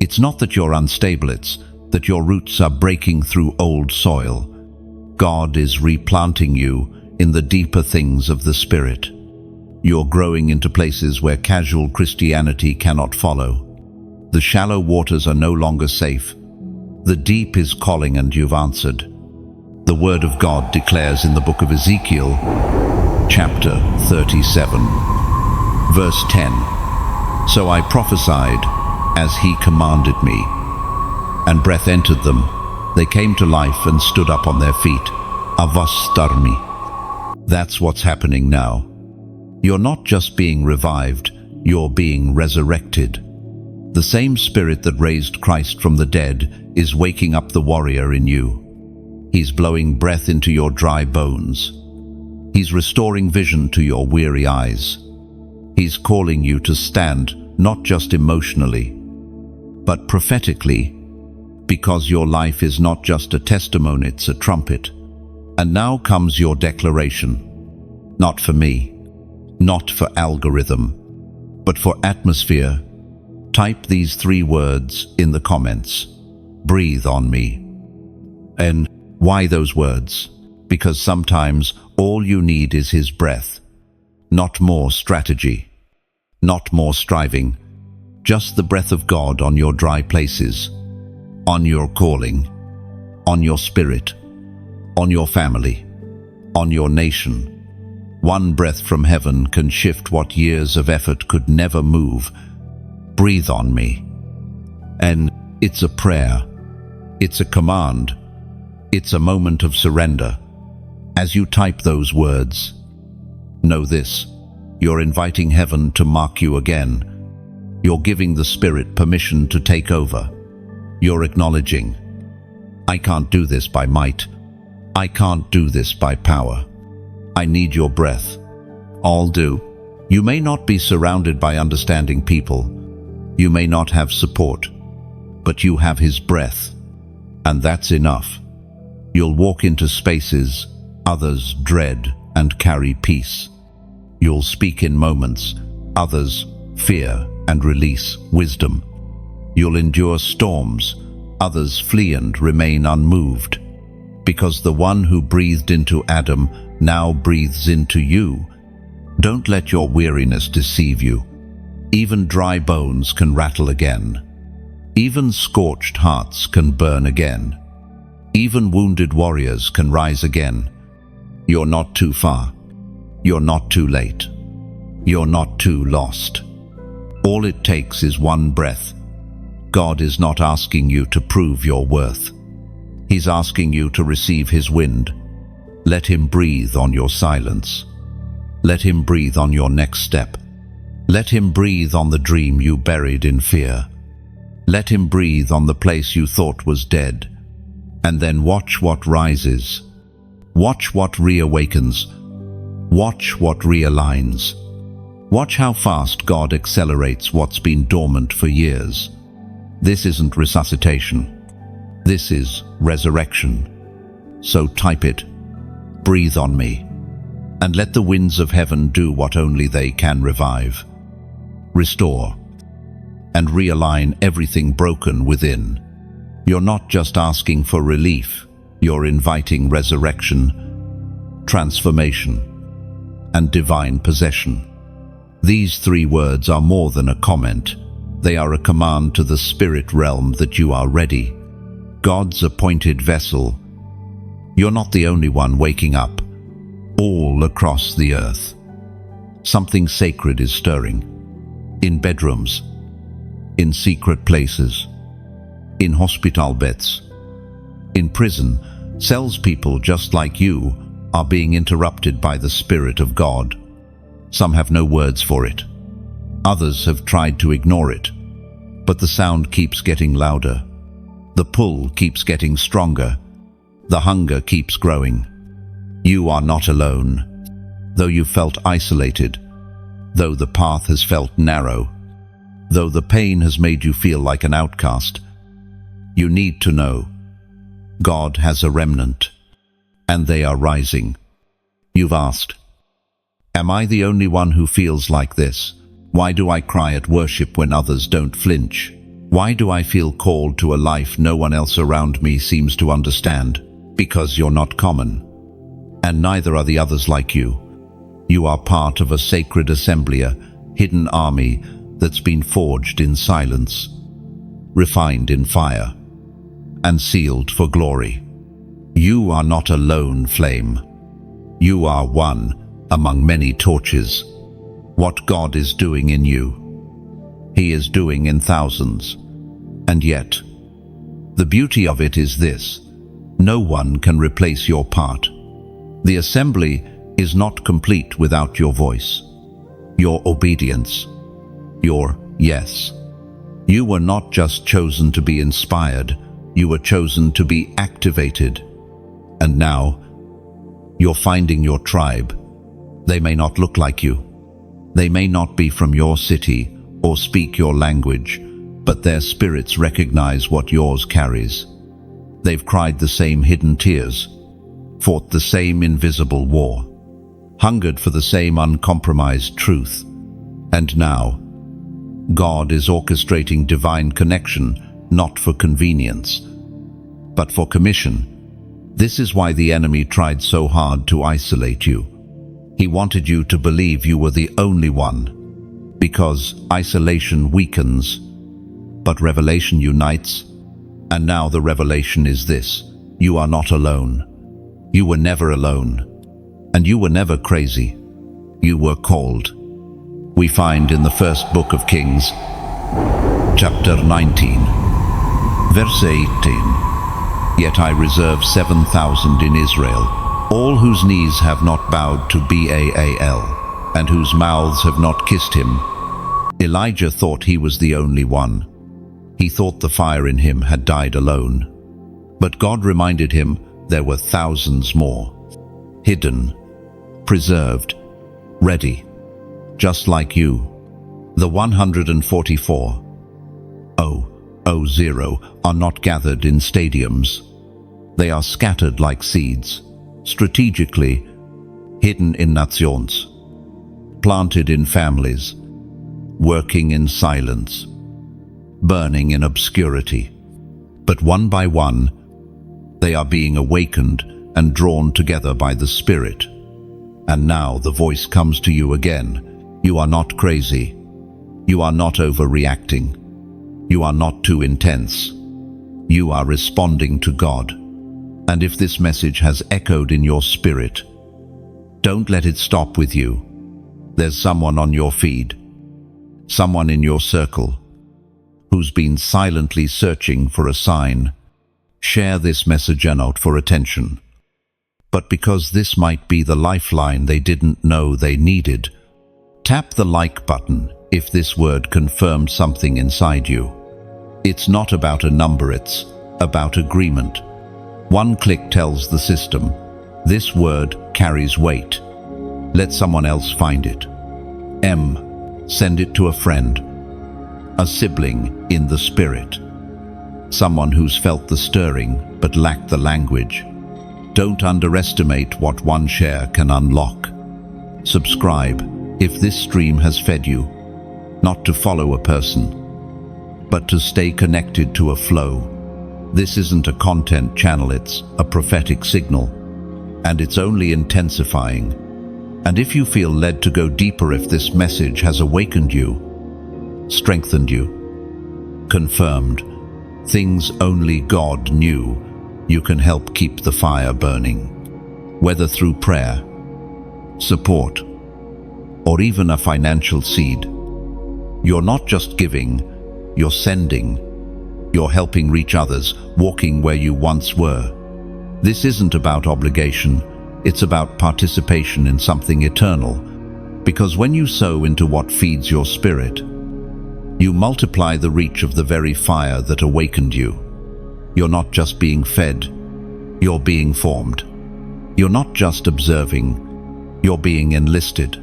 It's not that you're unstable, it's that your roots are breaking through old soil. God is replanting you in the deeper things of the Spirit. You're growing into places where casual Christianity cannot follow. The shallow waters are no longer safe. The deep is calling and you've answered. The Word of God declares in the book of Ezekiel, chapter 37, verse 10, So I prophesied as he commanded me, and breath entered them. They came to life and stood up on their feet. Avastarmi. That's what's happening now. You're not just being revived, you're being resurrected. The same Spirit that raised Christ from the dead is waking up the warrior in you. He's blowing breath into your dry bones. He's restoring vision to your weary eyes. He's calling you to stand, not just emotionally, but prophetically, because your life is not just a testimony, it's a trumpet. And now comes your declaration. Not for me, not for algorithm, but for atmosphere. Type these 3 words in the comments. Breathe on me. And why those words? Because sometimes all you need is His breath. Not more strategy, not more striving, just the breath of God on your dry places, on your calling, on your spirit, on your family, on your nation. One breath from heaven can shift what years of effort could never move. Breathe on me. And it's a prayer. It's a command. It's a moment of surrender. As you type those words, know this: you're inviting heaven to mark you again. You're giving the Spirit permission to take over. You're acknowledging, I can't do this by might. I can't do this by power. I need your breath. All do. You may not be surrounded by understanding people. You may not have support, but you have His breath, and that's enough. You'll walk into spaces others dread and carry peace. You'll speak in moments others fear and release wisdom. You'll endure storms others flee and remain unmoved. because the one who breathed into Adam now breathes into you. Don't let your weariness deceive you. Even dry bones can rattle again. Even scorched hearts can burn again. Even wounded warriors can rise again. You're not too far. You're not too late. You're not too lost. All it takes is one breath. God is not asking you to prove your worth. He's asking you to receive His wind. Let Him breathe on your silence. Let Him breathe on your next step. Let Him breathe on the dream you buried in fear. Let Him breathe on the place you thought was dead. And then watch what rises. Watch what reawakens. Watch what realigns. Watch how fast God accelerates what's been dormant for years. This isn't resuscitation. This is resurrection. So type it. Breathe on me. And let the winds of heaven do what only they can revive. Restore. And realign everything broken within. You're not just asking for relief. You're inviting resurrection, transformation, and divine possession. These three words are more than a comment. They are a command to the spirit realm that you are ready. God's appointed vessel. You're not the only one waking up. All across the earth, something sacred is stirring. In bedrooms, in secret places, in hospital beds, in prison, cells. People just like you are being interrupted by the Spirit of God. Some have no words for it. Others have tried to ignore it. But the sound keeps getting louder. The pull keeps getting stronger. The hunger keeps growing. You are not alone. Though you felt isolated, though the path has felt narrow, though the pain has made you feel like an outcast, you need to know God has a remnant, and they are rising. You've asked, am I the only one who feels like this? Why do I cry at worship when others don't flinch? Why do I feel called to a life no one else around me seems to understand? Because you're not common, and neither are the others like you. You are part of a sacred assembly, a hidden army that's been forged in silence, refined in fire, and sealed for glory. You are not a lone flame. You are one among many torches. What God is doing in you, He is doing in thousands. And yet, the beauty of it is this: no one can replace your part. The assembly is not complete without your voice, your obedience, your yes. You were not just chosen to be inspired, you were chosen to be activated. And now, you're finding your tribe. They may not look like you. They may not be from your city or speak your language, but their spirits recognize what yours carries. They've cried the same hidden tears, fought the same invisible war, hungered for the same uncompromised truth. And now, God is orchestrating divine connection, not for convenience, but for commission. This is why the enemy tried so hard to isolate you. He wanted you to believe you were the only one, because isolation weakens, but revelation unites. And now the revelation is this: you are not alone. You were never alone, and you were never crazy. You were called. We find in the first book of Kings, chapter 19, verse 18, "Yet I reserve 7,000 in Israel, all whose knees have not bowed to Baal, and whose mouths have not kissed him." Elijah thought he was the only one. He thought the fire in him had died alone. But God reminded him there were thousands more, hidden, preserved, ready, just like you. The 144,000 are not gathered in stadiums. They are scattered like seeds, strategically hidden in nations, planted in families, working in silence, burning in obscurity. But one by one, They are being awakened and drawn together by the Spirit. And now the voice comes to you again. You are not crazy. You are not overreacting. You are not too intense. You are responding to God. And if this message has echoed in your spirit, don't let it stop with you. There's someone on your feed, someone in your circle, who's been silently searching for a sign. Share this message out for attention. But because this might be the lifeline they didn't know they needed, tap the like button if this word confirmed something inside you. It's not about a number, it's about agreement. One click tells the system, this word carries weight. Let someone else find it. Send it to a friend, a sibling in the spirit, someone who's felt the stirring but lacked the language. Don't underestimate what one share can unlock. Subscribe if this stream has fed you, not to follow a person, but to stay connected to a flow. This isn't a content channel, it's a prophetic signal, and it's only intensifying. And if you feel led to go deeper, if this message has awakened you, strengthened you, confirmed things only God knew, you can help keep the fire burning, whether through prayer, support, or even a financial seed. You're not just giving, you're sending. You're helping reach others, walking where you once were. This isn't about obligation, it's about participation in something eternal. Because when you sow into what feeds your spirit, you multiply the reach of the very fire that awakened you. You're not just being fed, you're being formed. You're not just observing, you're being enlisted.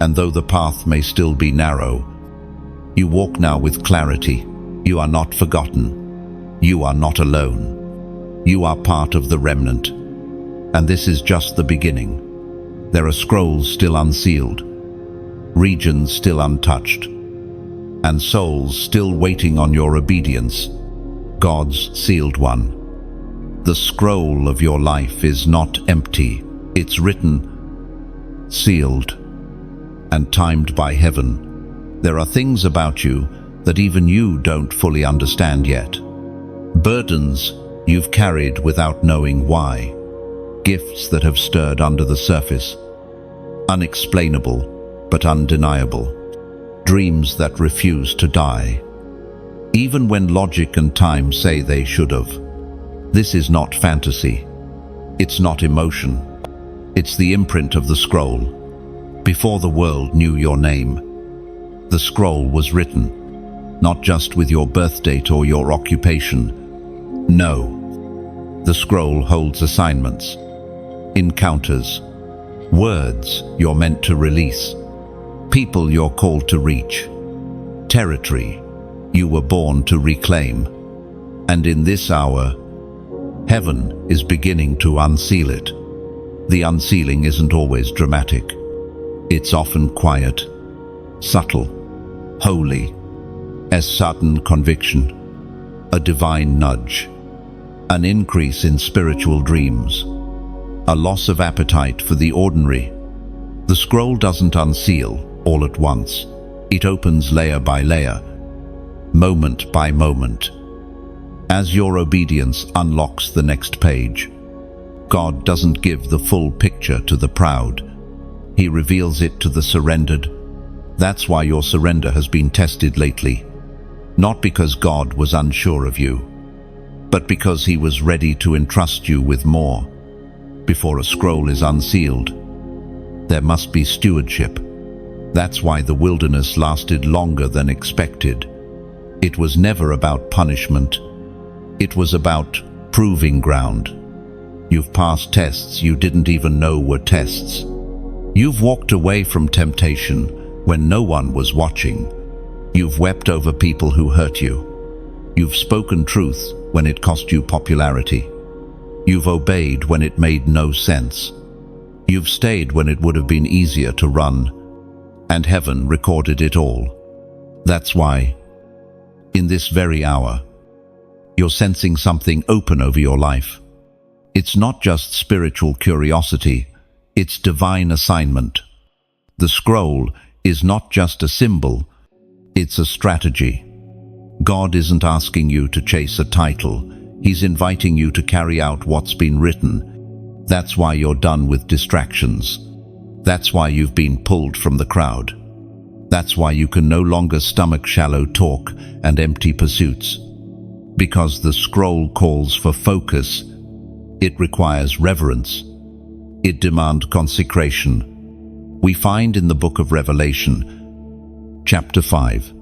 And though the path may still be narrow, you walk now with clarity. You are not forgotten. You are not alone. You are part of the remnant. And this is just the beginning. There are scrolls still unsealed, regions still untouched, and souls still waiting on your obedience. God's sealed one. The scroll of your life is not empty. It's written, sealed, and timed by heaven. There are things about you that even you don't fully understand yet. Burdens you've carried without knowing why. Gifts that have stirred under the surface. Unexplainable, but undeniable. Dreams that refuse to die, even when logic and time say they should have. This is not fantasy. It's not emotion. It's the imprint of the scroll. Before the world knew your name, the scroll was written. Not just with your birth date or your occupation. No. The scroll holds assignments, encounters, words you're meant to release, people you're called to reach, territory you were born to reclaim. And in this hour, heaven is beginning to unseal it. The unsealing isn't always dramatic. It's often quiet, subtle, holy, as sudden conviction, a divine nudge, an increase in spiritual dreams, a loss of appetite for the ordinary. The scroll doesn't unseal all at once. It opens layer by layer, moment by moment. As your obedience unlocks the next page, God doesn't give the full picture to the proud. He reveals it to the surrendered. That's why your surrender has been tested lately. Not because God was unsure of you, but because He was ready to entrust you with more. Before a scroll is unsealed, there must be stewardship. That's why the wilderness lasted longer than expected. It was never about punishment. It was about proving ground. You've passed tests you didn't even know were tests. You've walked away from temptation when no one was watching. You've wept over people who hurt you. You've spoken truth when it cost you popularity. You've obeyed when it made no sense. You've stayed when it would have been easier to run. And heaven recorded it all. That's why, in this very hour, you're sensing something open over your life. It's not just spiritual curiosity, it's divine assignment. The scroll is not just a symbol, it's a strategy. God isn't asking you to chase a title, He's inviting you to carry out what's been written. That's why you're done with distractions. That's why you've been pulled from the crowd. That's why you can no longer stomach shallow talk and empty pursuits. Because the scroll calls for focus, it requires reverence. It demands consecration. We find in the book of Revelation, chapter 5,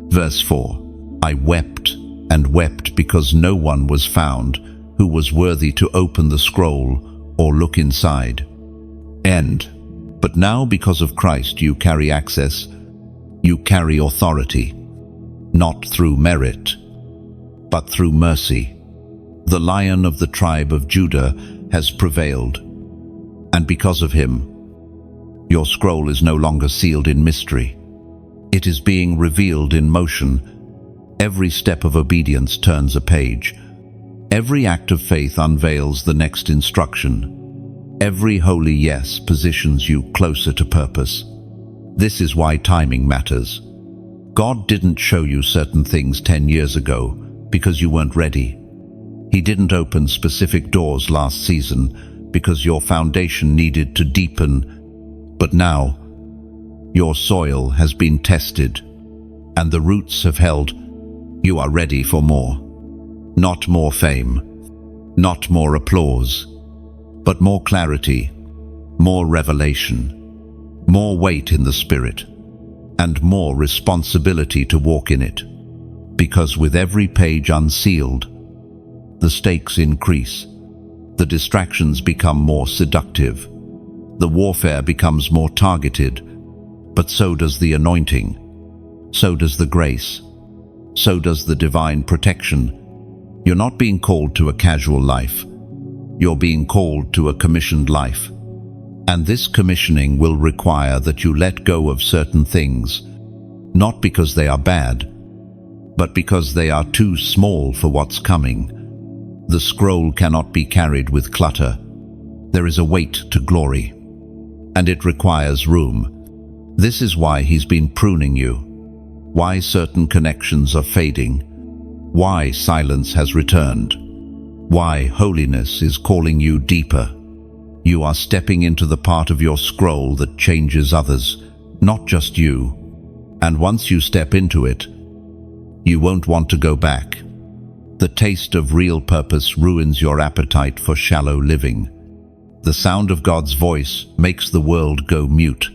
verse 4, I wept and wept because no one was found who was worthy to open the scroll or look inside. But now because of Christ you carry access, you carry authority, not through merit, but through mercy. The Lion of the tribe of Judah has prevailed, and because of him, your scroll is no longer sealed in mystery. It is being revealed in motion. Every step of obedience turns a page. Every act of faith unveils the next instruction. Every holy yes positions you closer to purpose. This is why timing matters. God didn't show you certain things 10 years ago because you weren't ready. He didn't open specific doors last season because your foundation needed to deepen. But now, your soil has been tested, and the roots have held. You are ready for more. Not more fame, not more applause, but more clarity, more revelation, more weight in the Spirit, and more responsibility to walk in it. Because with every page unsealed, the stakes increase, the distractions become more seductive, the warfare becomes more targeted, but so does the anointing, so does the grace, so does the divine protection. You're not being called to a casual life. You're being called to a commissioned life. And this commissioning will require that you let go of certain things, not because they are bad, but because they are too small for what's coming. The scroll cannot be carried with clutter. There is a weight to glory, and it requires room. This is why He's been pruning you, why certain connections are fading, why silence has returned, why holiness is calling you deeper. You are stepping into the part of your scroll that changes others, not just you. And once you step into it, you won't want to go back. The taste of real purpose ruins your appetite for shallow living. The sound of God's voice makes the world go mute,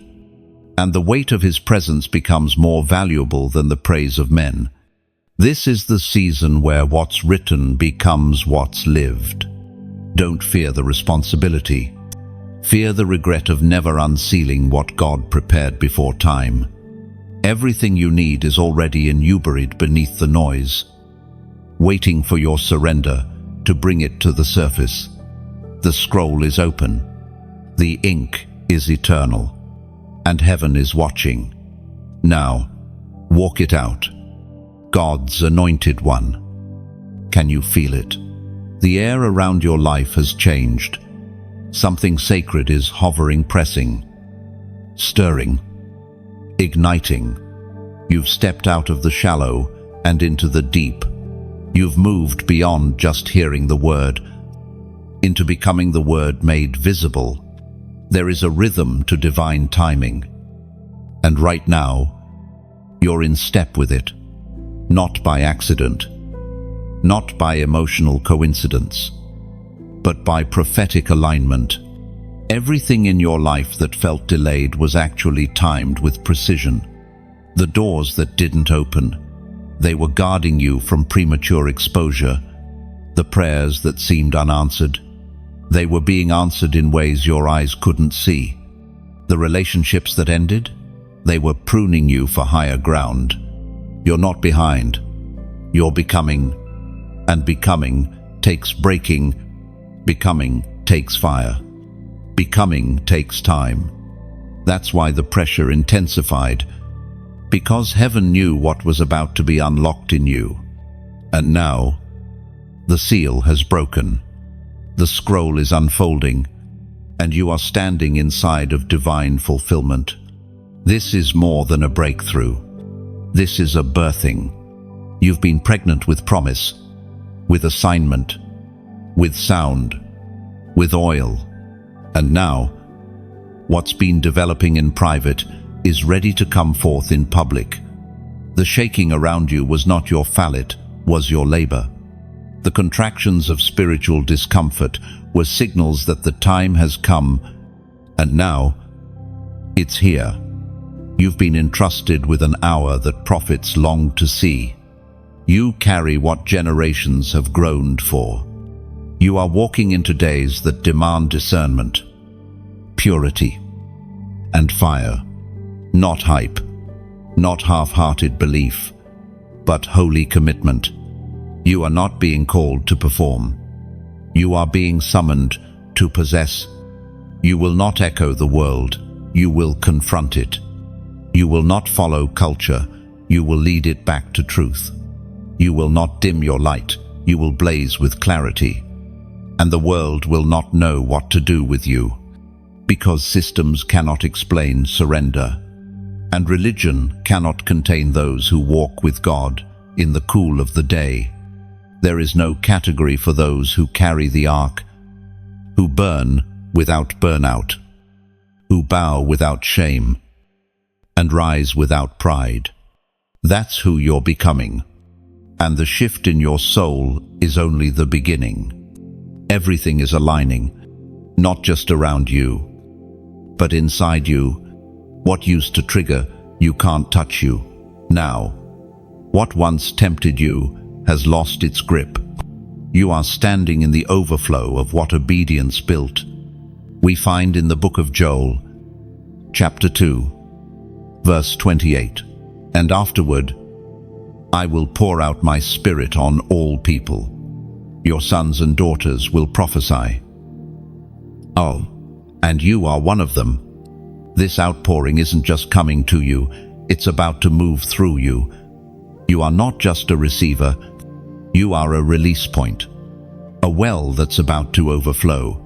and the weight of His presence becomes more valuable than the praise of men. This is the season where what's written becomes what's lived. Don't fear the responsibility. Fear the regret of never unsealing what God prepared before time. Everything you need is already buried beneath the noise, waiting for your surrender to bring it to the surface. The scroll is open. The ink is eternal. And heaven is watching. Now, walk it out. God's anointed one. Can you feel it? The air around your life has changed. Something sacred is hovering, pressing, stirring, igniting. You've stepped out of the shallow and into the deep. You've moved beyond just hearing the word, into becoming the word made visible. There is a rhythm to divine timing. And right now, you're in step with it. Not by accident, not by emotional coincidence, but by prophetic alignment. Everything in your life that felt delayed was actually timed with precision. The doors that didn't open, they were guarding you from premature exposure. The prayers that seemed unanswered, they were being answered in ways your eyes couldn't see. The relationships that ended, they were pruning you for higher ground. You're not behind. You're becoming, and becoming takes breaking. Becoming takes fire. Becoming takes time. That's why the pressure intensified, because heaven knew what was about to be unlocked in you. And now, the seal has broken. The scroll is unfolding, and you are standing inside of divine fulfillment. This is more than a breakthrough. This is a birthing. You've been pregnant with promise, with assignment, with sound, with oil. And now, what's been developing in private is ready to come forth in public. The shaking around you was not your fallet, was your labor. The contractions of spiritual discomfort were signals that the time has come, and now, it's here. You've been entrusted with an hour that prophets long to see. You carry what generations have groaned for. You are walking into days that demand discernment, purity, and fire. Not hype, not half-hearted belief, but holy commitment. You are not being called to perform. You are being summoned to possess. You will not echo the world, you will confront it. You will not follow culture, you will lead it back to truth. You will not dim your light, you will blaze with clarity. And the world will not know what to do with you, because systems cannot explain surrender, and religion cannot contain those who walk with God in the cool of the day. There is no category for those who carry the ark, who burn without burnout, who bow without shame, and rise without pride. That's who you're becoming. And the shift in your soul is only the beginning. Everything is aligning, not just around you, but inside you. What used to trigger you can't touch you now. What once tempted you has lost its grip. You are standing in the overflow of what obedience built. We find in the book of Joel, chapter 2, verse 28, "And afterward, I will pour out my spirit on all people. Your sons and daughters will prophesy." Oh, and you are one of them. This outpouring isn't just coming to you, it's about to move through you. You are not just a receiver, you are a release point. A well that's about to overflow.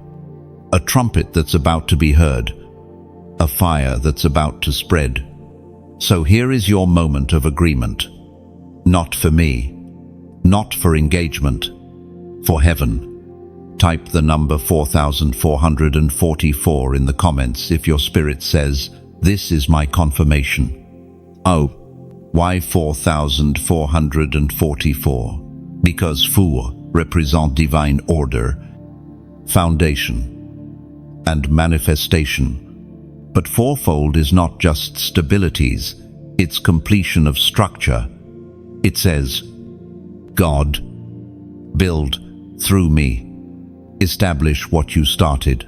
A trumpet that's about to be heard. A fire that's about to spread. So here is your moment of agreement. Not for me, not for engagement, for heaven. Type the number 4444 in the comments if your spirit says, "This is my confirmation." Oh, why 4444? Because 4 represent divine order, foundation, and manifestation. But fourfold is not just stabilities, it's completion of structure. It says, "God, build through me. Establish what you started.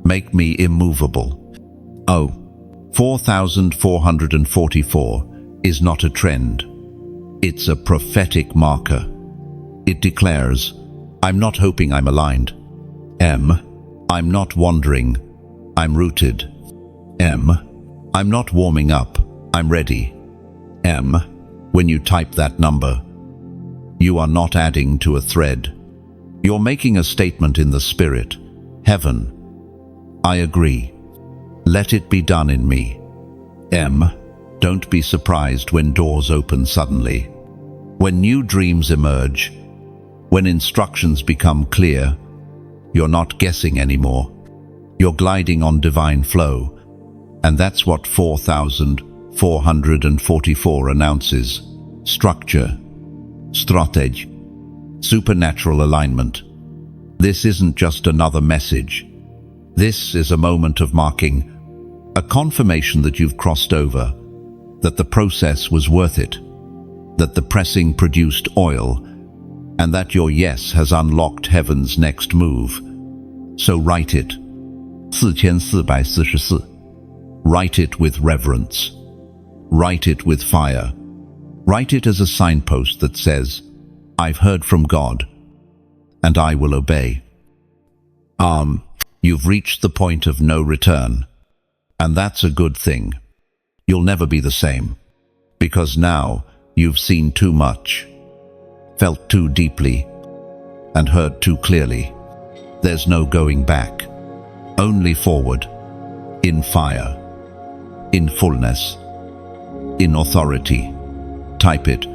Make me immovable." Oh, 4444 is not a trend. It's a prophetic marker. It declares, I'm not hoping I'm aligned. I'm not wandering. I'm rooted. I'm not warming up. I'm ready. When you type that number, you are not adding to a thread. You're making a statement in the spirit. Heaven, I agree. Let it be done in me. Don't be surprised when doors open suddenly. When new dreams emerge, when instructions become clear, you're not guessing anymore. You're gliding on divine flow. And that's what 4444 announces. Structure, strategy, supernatural alignment. This isn't just another message. This is a moment of marking, a confirmation that you've crossed over, that the process was worth it, that the pressing produced oil, and that your yes has unlocked heaven's next move. So write it. 4444. Write it with reverence. Write it with fire. Write it as a signpost that says, I've heard from God, and I will obey. You've reached the point of no return, and that's a good thing. You'll never be the same, because now you've seen too much, felt too deeply, and heard too clearly. There's no going back, only forward, in fire, in fullness, in authority. Type it,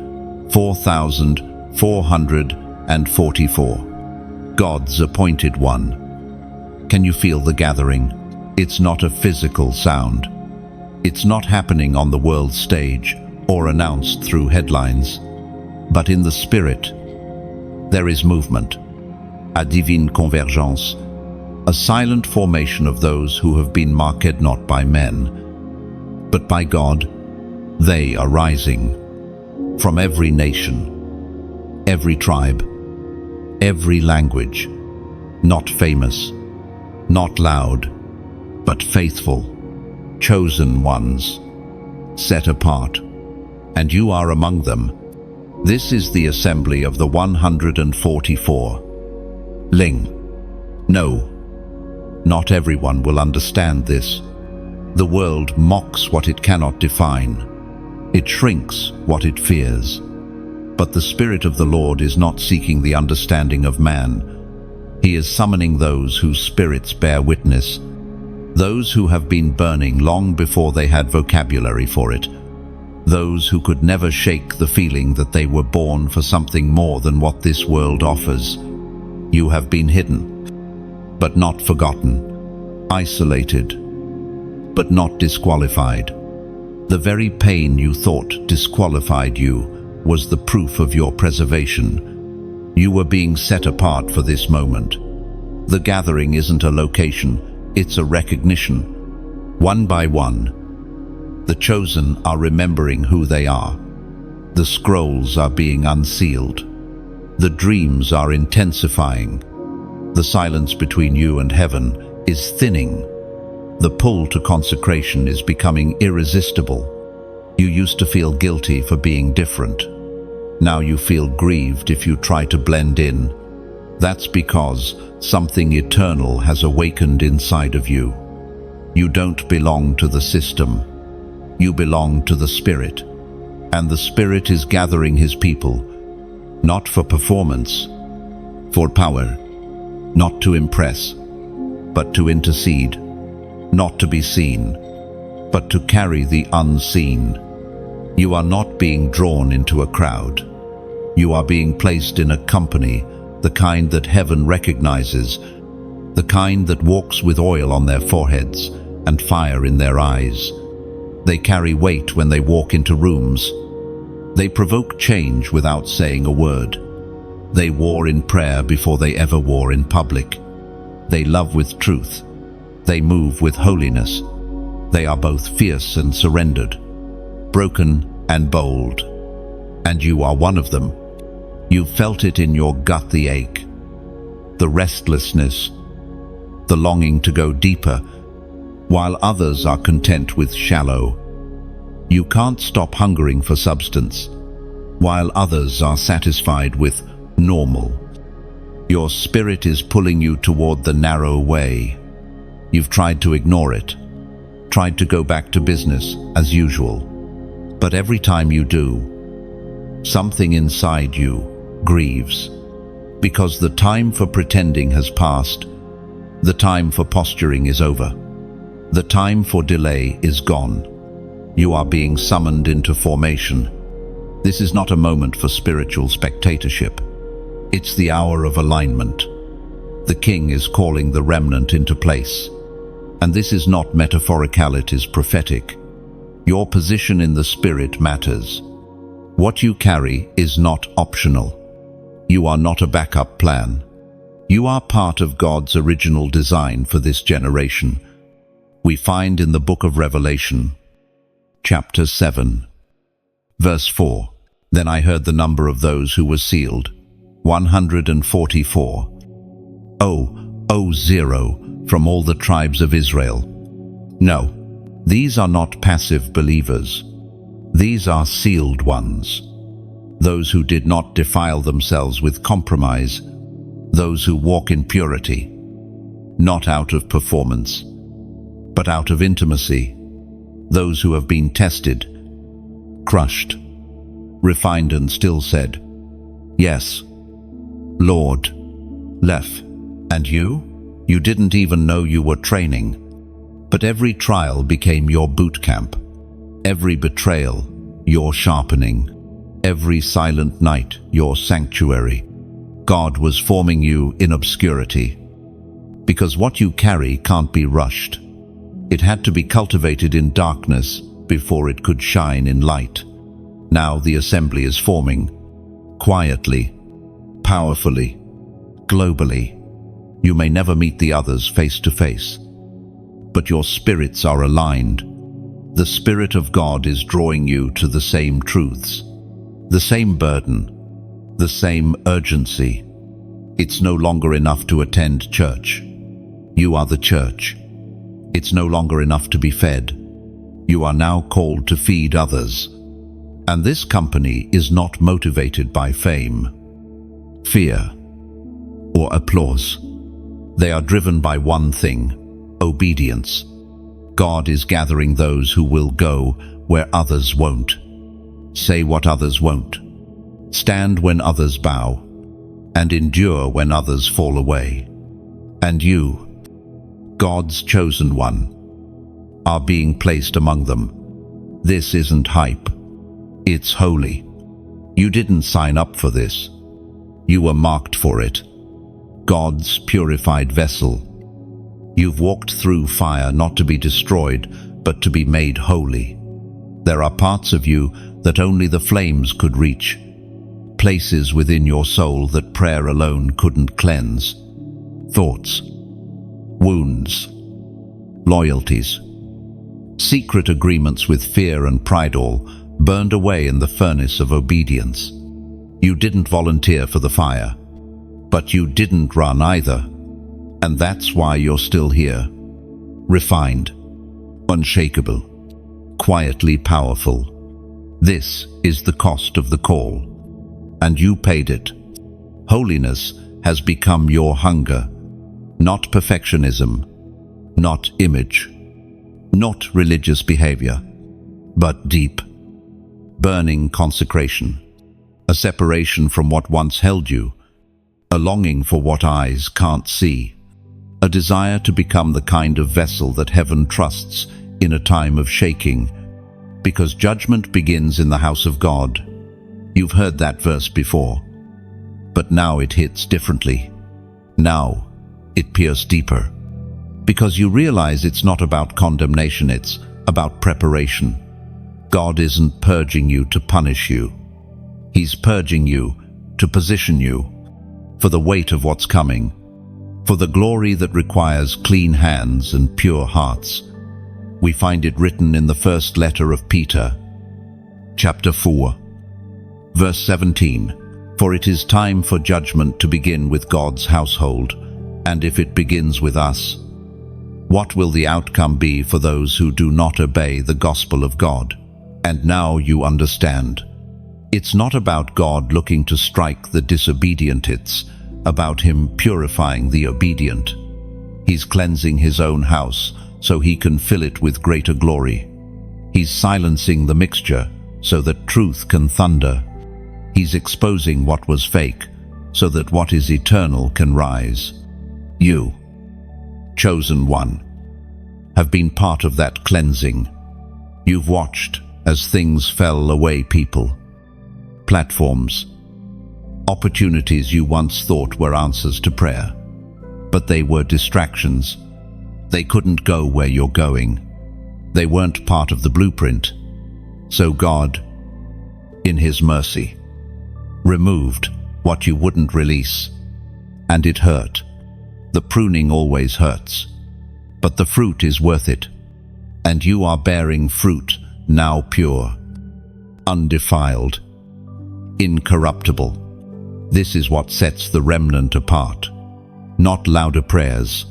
4,444. God's appointed one. Can you feel the gathering? It's not a physical sound. It's not happening on the world stage or announced through headlines, but in the spirit. There is movement, a divine convergence, a silent formation of those who have been marked not by men, but by God. They are rising from every nation, every tribe, every language, not famous, not loud, but faithful, chosen ones, set apart, and you are among them. This is the assembly of the 144. Ling. No, not everyone will understand this. The world mocks what it cannot define. It shrinks what it fears. But the Spirit of the Lord is not seeking the understanding of man. He is summoning those whose spirits bear witness, those who have been burning long before they had vocabulary for it, those who could never shake the feeling that they were born for something more than what this world offers. You have been hidden, but not forgotten, isolated, but not disqualified. The very pain you thought disqualified you was the proof of your preservation. You were being set apart for this moment. The gathering isn't a location, it's a recognition. One by one, the chosen are remembering who they are. The scrolls are being unsealed. The dreams are intensifying. The silence between you and heaven is thinning. The pull to consecration is becoming irresistible. You used to feel guilty for being different. Now you feel grieved if you try to blend in. That's because something eternal has awakened inside of you. You don't belong to the system. You belong to the Spirit. And the Spirit is gathering His people, not for performance, for power, not to impress, but to intercede, not to be seen, but to carry the unseen. You are not being drawn into a crowd. You are being placed in a company, the kind that heaven recognizes, the kind that walks with oil on their foreheads and fire in their eyes. They carry weight when they walk into rooms. They provoke change without saying a word. They war in prayer before they ever war in public. They love with truth. They move with holiness. They are both fierce and surrendered, broken and bold. And you are one of them. You felt it in your gut, the ache, the restlessness, the longing to go deeper, while others are content with shallow. You can't stop hungering for substance, while others are satisfied with normal. Your spirit is pulling you toward the narrow way. You've tried to ignore it, tried to go back to business as usual. But every time you do, something inside you grieves, because the time for pretending has passed. The time for posturing is over. The time for delay is gone. You are being summoned into formation. This is not a moment for spiritual spectatorship. It's the hour of alignment. The King is calling the remnant into place. And this is not metaphorical, it is prophetic. Your position in the Spirit matters. What you carry is not optional. You are not a backup plan. You are part of God's original design for this generation. We find in the book of Revelation, chapter 7, verse 4, "Then I heard the number of those who were sealed, 144. Zero, from all the tribes of Israel." No, these are not passive believers. These are sealed ones. Those who did not defile themselves with compromise. Those who walk in purity, not out of performance, but out of intimacy. Those who have been tested, crushed, refined, and still said, "Yes, Lord," Leph And you didn't even know you were training. But every trial became your boot camp. Every betrayal, your sharpening. Every silent night, your sanctuary. God was forming you in obscurity. Because what you carry can't be rushed. It had to be cultivated in darkness before it could shine in light. Now the assembly is forming. Quietly, powerfully, globally. You may never meet the others face to face. But your spirits are aligned. The Spirit of God is drawing you to the same truths. The same burden. The same urgency. It's no longer enough to attend church. You are the church. It's no longer enough to be fed. You are now called to feed others. And this company is not motivated by fame, fear, or applause. They are driven by one thing: obedience. God is gathering those who will go where others won't, say what others won't, stand when others bow, and endure when others fall away. And you, God's chosen one, are being placed among them. This isn't hype. It's holy. You didn't sign up for this. You were marked for it. God's purified vessel. You've walked through fire not to be destroyed, but to be made holy. There are parts of you that only the flames could reach. Places within your soul that prayer alone couldn't cleanse. Thoughts, wounds, loyalties, secret agreements with fear and pride, all burned away in the furnace of obedience. You didn't volunteer for the fire, but you didn't run either. And that's why you're still here. Refined, unshakable, quietly powerful. This is the cost of the call, and you paid it. Holiness has become your hunger, not perfectionism, not image, not religious behavior, but deep, burning consecration, a separation from what once held you, a longing for what eyes can't see, a desire to become the kind of vessel that heaven trusts in a time of shaking, because judgment begins in the house of God. You've heard that verse before, but now it hits differently. Now it pierces deeper, because you realize it's not about condemnation, it's about preparation. God isn't purging you to punish you. He's purging you to position you for the weight of what's coming, for the glory that requires clean hands and pure hearts. We find it written in the first letter of Peter, chapter 4, verse 17, "For it is time for judgment to begin with God's household, and if it begins with us, what will the outcome be for those who do not obey the gospel of God?" And now you understand. It's not about God looking to strike the disobedient, it's about Him purifying the obedient. He's cleansing His own house so He can fill it with greater glory. He's silencing the mixture so that truth can thunder. He's exposing what was fake so that what is eternal can rise. You, chosen one, have been part of that cleansing. You've watched as things fell away, people, platforms, opportunities you once thought were answers to prayer, but they were distractions. They couldn't go where you're going. They weren't part of the blueprint. So God, in His mercy, removed what you wouldn't release. And it hurt. The pruning always hurts. But the fruit is worth it. And you are bearing fruit, now pure, undefiled, incorruptible. This is what sets the remnant apart. Not louder prayers,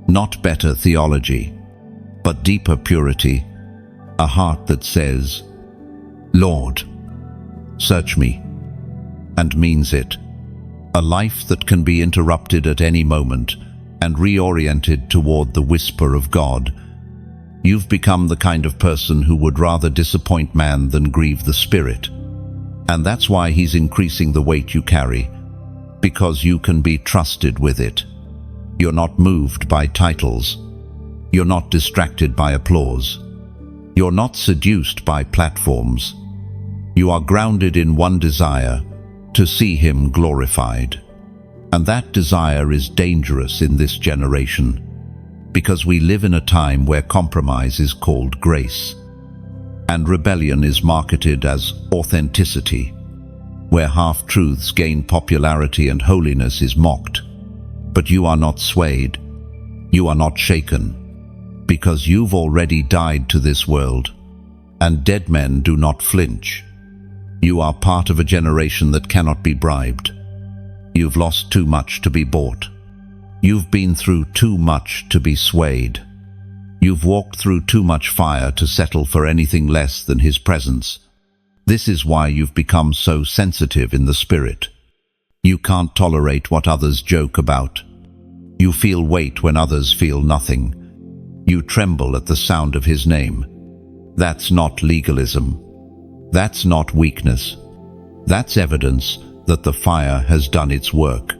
not better theology, but deeper purity, a heart that says, "Lord, search me," and means it. A life that can be interrupted at any moment and reoriented toward the whisper of God. You've become the kind of person who would rather disappoint man than grieve the Spirit. And that's why He's increasing the weight you carry, because you can be trusted with it. You're not moved by titles. You're not distracted by applause. You're not seduced by platforms. You are grounded in one desire, to see Him glorified. And that desire is dangerous in this generation, because we live in a time where compromise is called grace, and rebellion is marketed as authenticity, where half-truths gain popularity and holiness is mocked. But you are not swayed. You are not shaken, because you've already died to this world, and dead men do not flinch. You are part of a generation that cannot be bribed. You've lost too much to be bought. You've been through too much to be swayed. You've walked through too much fire to settle for anything less than His presence. This is why you've become so sensitive in the spirit. You can't tolerate what others joke about. You feel weight when others feel nothing. You tremble at the sound of His name. That's not legalism. That's not weakness. That's evidence that the fire has done its work.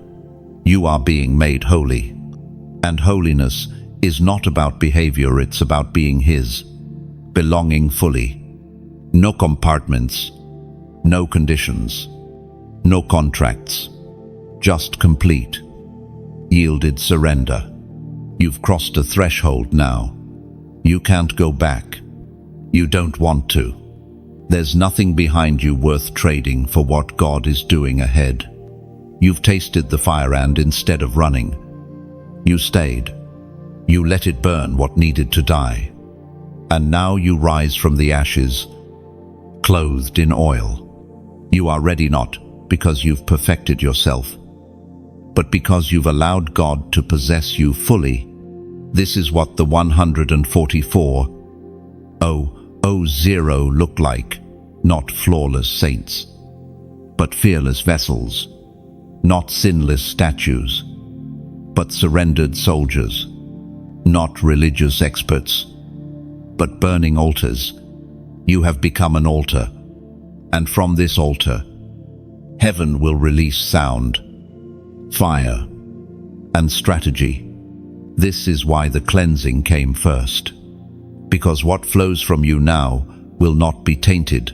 You are being made holy. And holiness is not about behavior, it's about being His, belonging fully. No compartments, no conditions, no contracts, just complete, yielded surrender. You've crossed a threshold now. You can't go back. You don't want to. There's nothing behind you worth trading for what God is doing ahead. You've tasted the fire, and instead of running, you stayed. You let it burn what needed to die. And now you rise from the ashes, clothed in oil. You are ready not because you've perfected yourself, but because you've allowed God to possess you fully. This is what the 144,000 look like, not flawless saints, but fearless vessels, not sinless statues, but surrendered soldiers, not religious experts, but burning altars. You have become an altar, and from this altar, heaven will release sound, fire, and strategy. This is why the cleansing came first, because what flows from you now will not be tainted.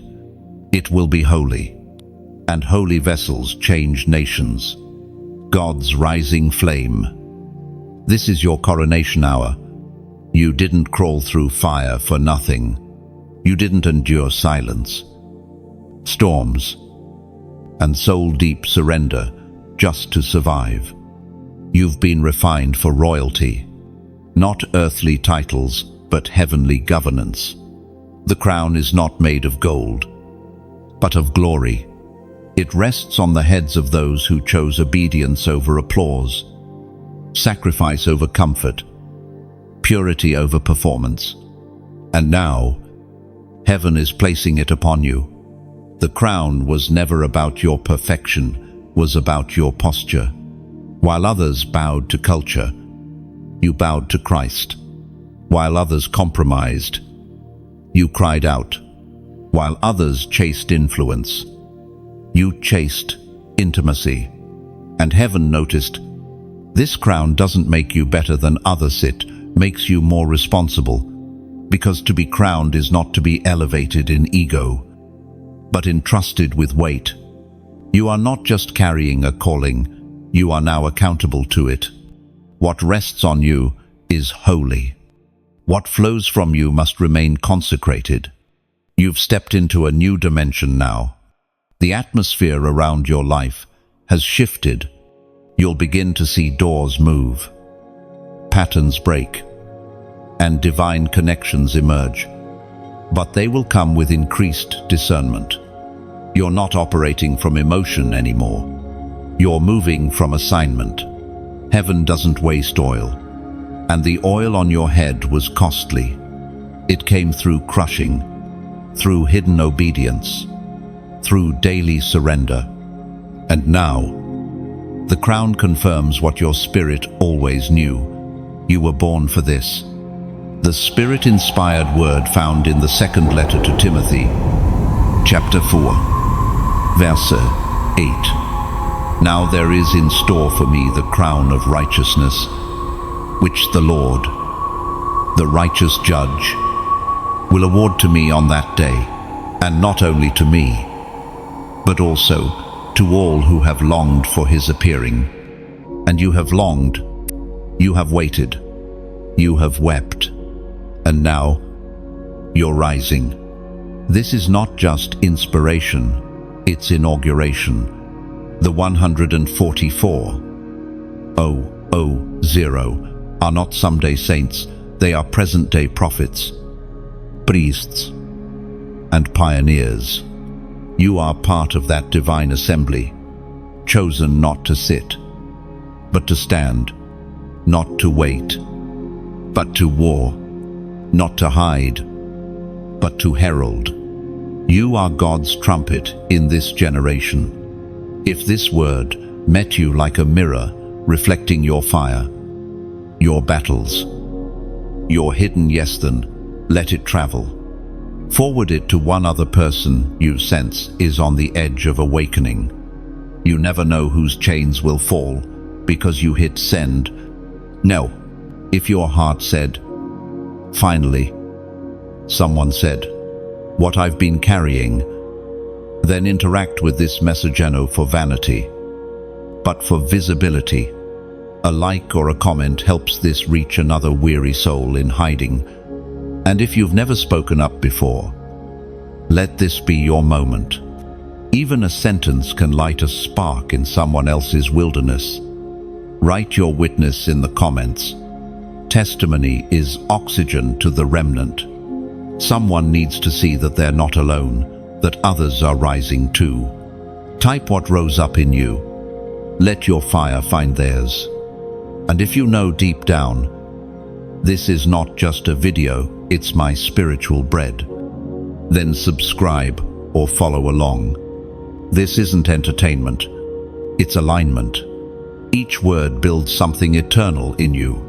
It will be holy, and holy vessels change nations. God's rising flame. This is your coronation hour. You didn't crawl through fire for nothing. You didn't endure silence, storms, and soul-deep surrender just to survive. You've been refined for royalty, not earthly titles, but heavenly governance. The crown is not made of gold, but of glory. It rests on the heads of those who chose obedience over applause, sacrifice over comfort, purity over performance. And now, heaven is placing it upon you. The crown was never about your perfection, was about your posture. While others bowed to culture, you bowed to Christ. While others compromised, you cried out. While others chased influence, you chased intimacy. And heaven noticed, this crown doesn't make you better than others, it makes you more responsible. Because to be crowned is not to be elevated in ego, but entrusted with weight. You are not just carrying a calling, you are now accountable to it. What rests on you is holy. What flows from you must remain consecrated. You've stepped into a new dimension now. The atmosphere around your life has shifted. You'll begin to see doors move, patterns break, and divine connections emerge. But they will come with increased discernment. You're not operating from emotion anymore. You're moving from assignment. Heaven doesn't waste oil, and the oil on your head was costly. It came through crushing, through hidden obedience, through daily surrender. And now, the crown confirms what your spirit always knew. You were born for this. The Spirit-inspired word found in the second letter to Timothy, chapter 4, verse 8. Now there is in store for me the crown of righteousness, which the Lord, the righteous judge, will award to me on that day, and not only to me, but also to all who have longed for his appearing. And you have longed, you have waited, you have wept, and now you're rising. This is not just inspiration, it's inauguration. The 144,000 are not someday saints, they are present-day prophets, priests, and pioneers. You are part of that divine assembly, chosen not to sit, but to stand, not to wait, but to war, not to hide, but to herald. You are God's trumpet in this generation. If this word met you like a mirror, reflecting your fire, your battles, your hidden yes, then let it travel. Forward it to one other person you sense is on the edge of awakening. You never know whose chains will fall because you hit send. No, if your heart said, finally, someone said, what I've been carrying, then interact with this messageno for vanity, but for visibility. A like or a comment helps this reach another weary soul in hiding. And if you've never spoken up before, let this be your moment. Even a sentence can light a spark in someone else's wilderness. Write your witness in the comments. Testimony is oxygen to the remnant. Someone needs to see that they're not alone, that others are rising too. Type what rose up in you. Let your fire find theirs. And if you know deep down, this is not just a video, it's my spiritual bread, then subscribe or follow along. This isn't entertainment, it's alignment. Each word builds something eternal in you.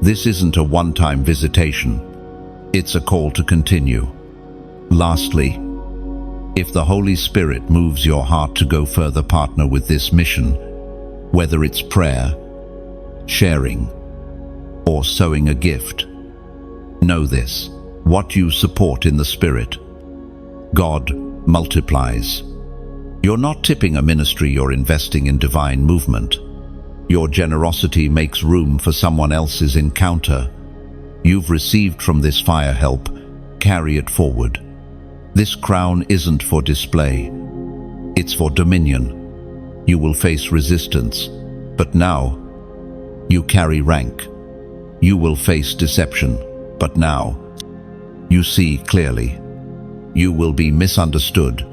This isn't a one-time visitation, it's a call to continue. Lastly, if the Holy Spirit moves your heart to go further, partner with this mission, whether it's prayer, sharing, or sowing a gift. Know this, what you support in the Spirit, God multiplies. You're not tipping a ministry, you're investing in divine movement. Your generosity makes room for someone else's encounter. You've received from this fire help, carry it forward. This crown isn't for display, it's for dominion. You will face resistance, but now you carry rank. You will face deception, but now you see clearly. You will be misunderstood,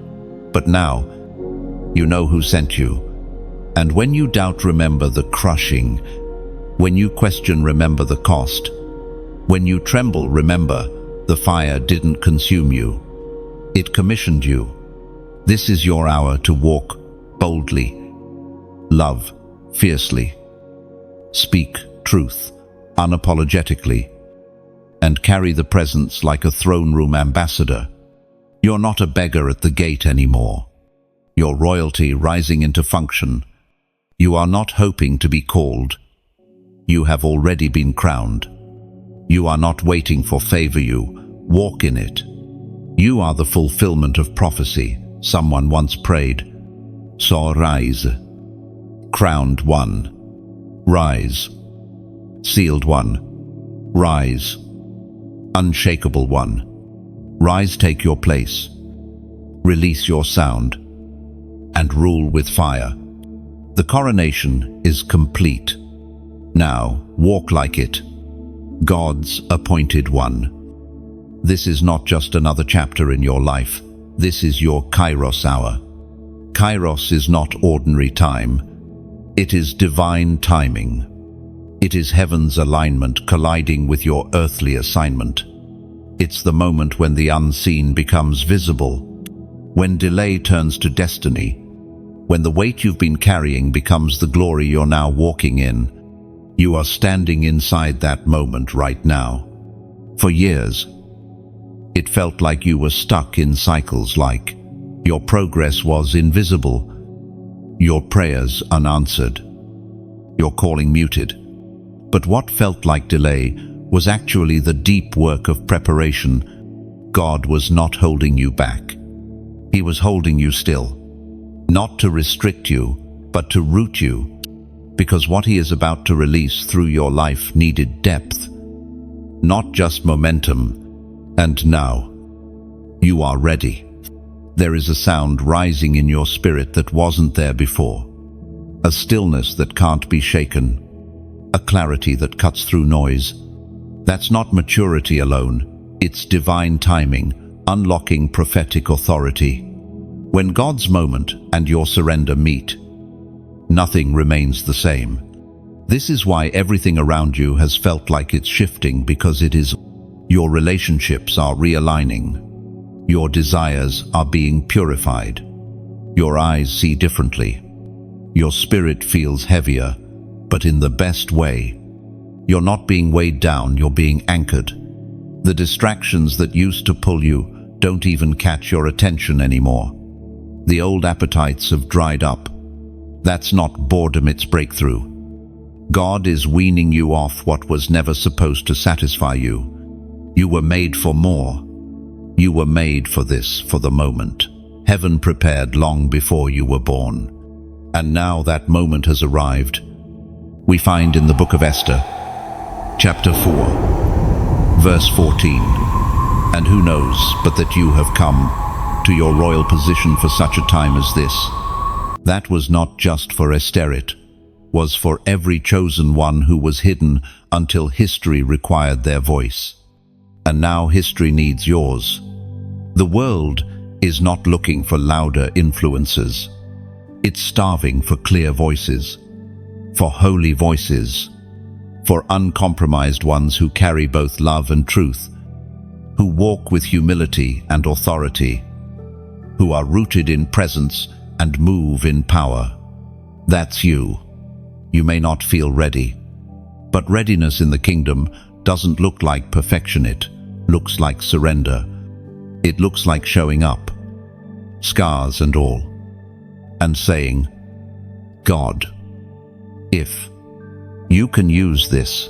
but now you know who sent you. And when you doubt, remember the crushing. When you question, remember the cost. When you tremble, remember the fire didn't consume you. It commissioned you. This is your hour to walk boldly, love fiercely, speak truth unapologetically, and carry the presence like a throne room ambassador. You're not a beggar at the gate anymore. You're royalty rising into function. You are not hoping to be called. You have already been crowned. You are not waiting for favor, you walk in it. You are the fulfillment of prophecy. Someone once prayed, so rise. Crowned one, rise. Sealed one, rise. Unshakable one, rise, take your place. Release your sound and rule with fire. The coronation is complete. Now walk like it, God's appointed one. This is not just another chapter in your life. This is your Chyros hour. Chyros is not ordinary time. It is divine timing. It is heaven's alignment colliding with your earthly assignment. It's the moment when the unseen becomes visible, when delay turns to destiny, when the weight you've been carrying becomes the glory you're now walking in. You are standing inside that moment right now. For years, it felt like you were stuck in cycles, like your progress was invisible, your prayers unanswered, your calling muted. But what felt like delay was actually the deep work of preparation. God was not holding you back. He was holding you still, not to restrict you, but to root you, because what He is about to release through your life needed depth, not just momentum. And now, you are ready. There is a sound rising in your spirit that wasn't there before, a stillness that can't be shaken, a clarity that cuts through noise. That's not maturity alone, it's divine timing, unlocking prophetic authority. When God's moment and your surrender meet, nothing remains the same. This is why everything around you has felt like it's shifting, because it is. Your relationships are realigning. Your desires are being purified. Your eyes see differently. Your spirit feels heavier, but in the best way. You're not being weighed down, you're being anchored. The distractions that used to pull you don't even catch your attention anymore. The old appetites have dried up. That's not boredom, it's breakthrough. God is weaning you off what was never supposed to satisfy you. You were made for more. You were made for this, for the moment. Heaven prepared long before you were born. And now that moment has arrived. We find in the book of Esther, chapter 4, verse 14, "And who knows but that you have come to your royal position for such a time as this?" That was not just for Esther, it was for every chosen one who was hidden until history required their voice. And now history needs yours. The world is not looking for louder influences. It's starving for clear voices, for holy voices, for uncompromised ones who carry both love and truth, who walk with humility and authority, who are rooted in presence and move in power. That's you. You may not feel ready, but readiness in the kingdom doesn't look like perfection. It looks like surrender. It looks like showing up, scars and all, and saying, "God, if you can use this,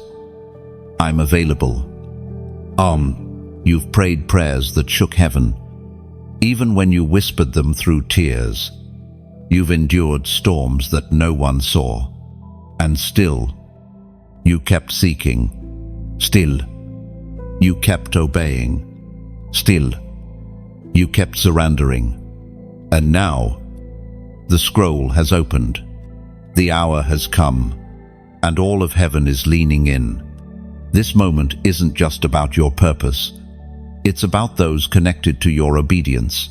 I'm available." You've prayed prayers that shook heaven, even when you whispered them through tears. You've endured storms that no one saw, and still, you kept seeking. Still, you kept obeying. Still, you kept surrendering. And now, the scroll has opened. The hour has come, and all of heaven is leaning in. This moment isn't just about your purpose. It's about those connected to your obedience.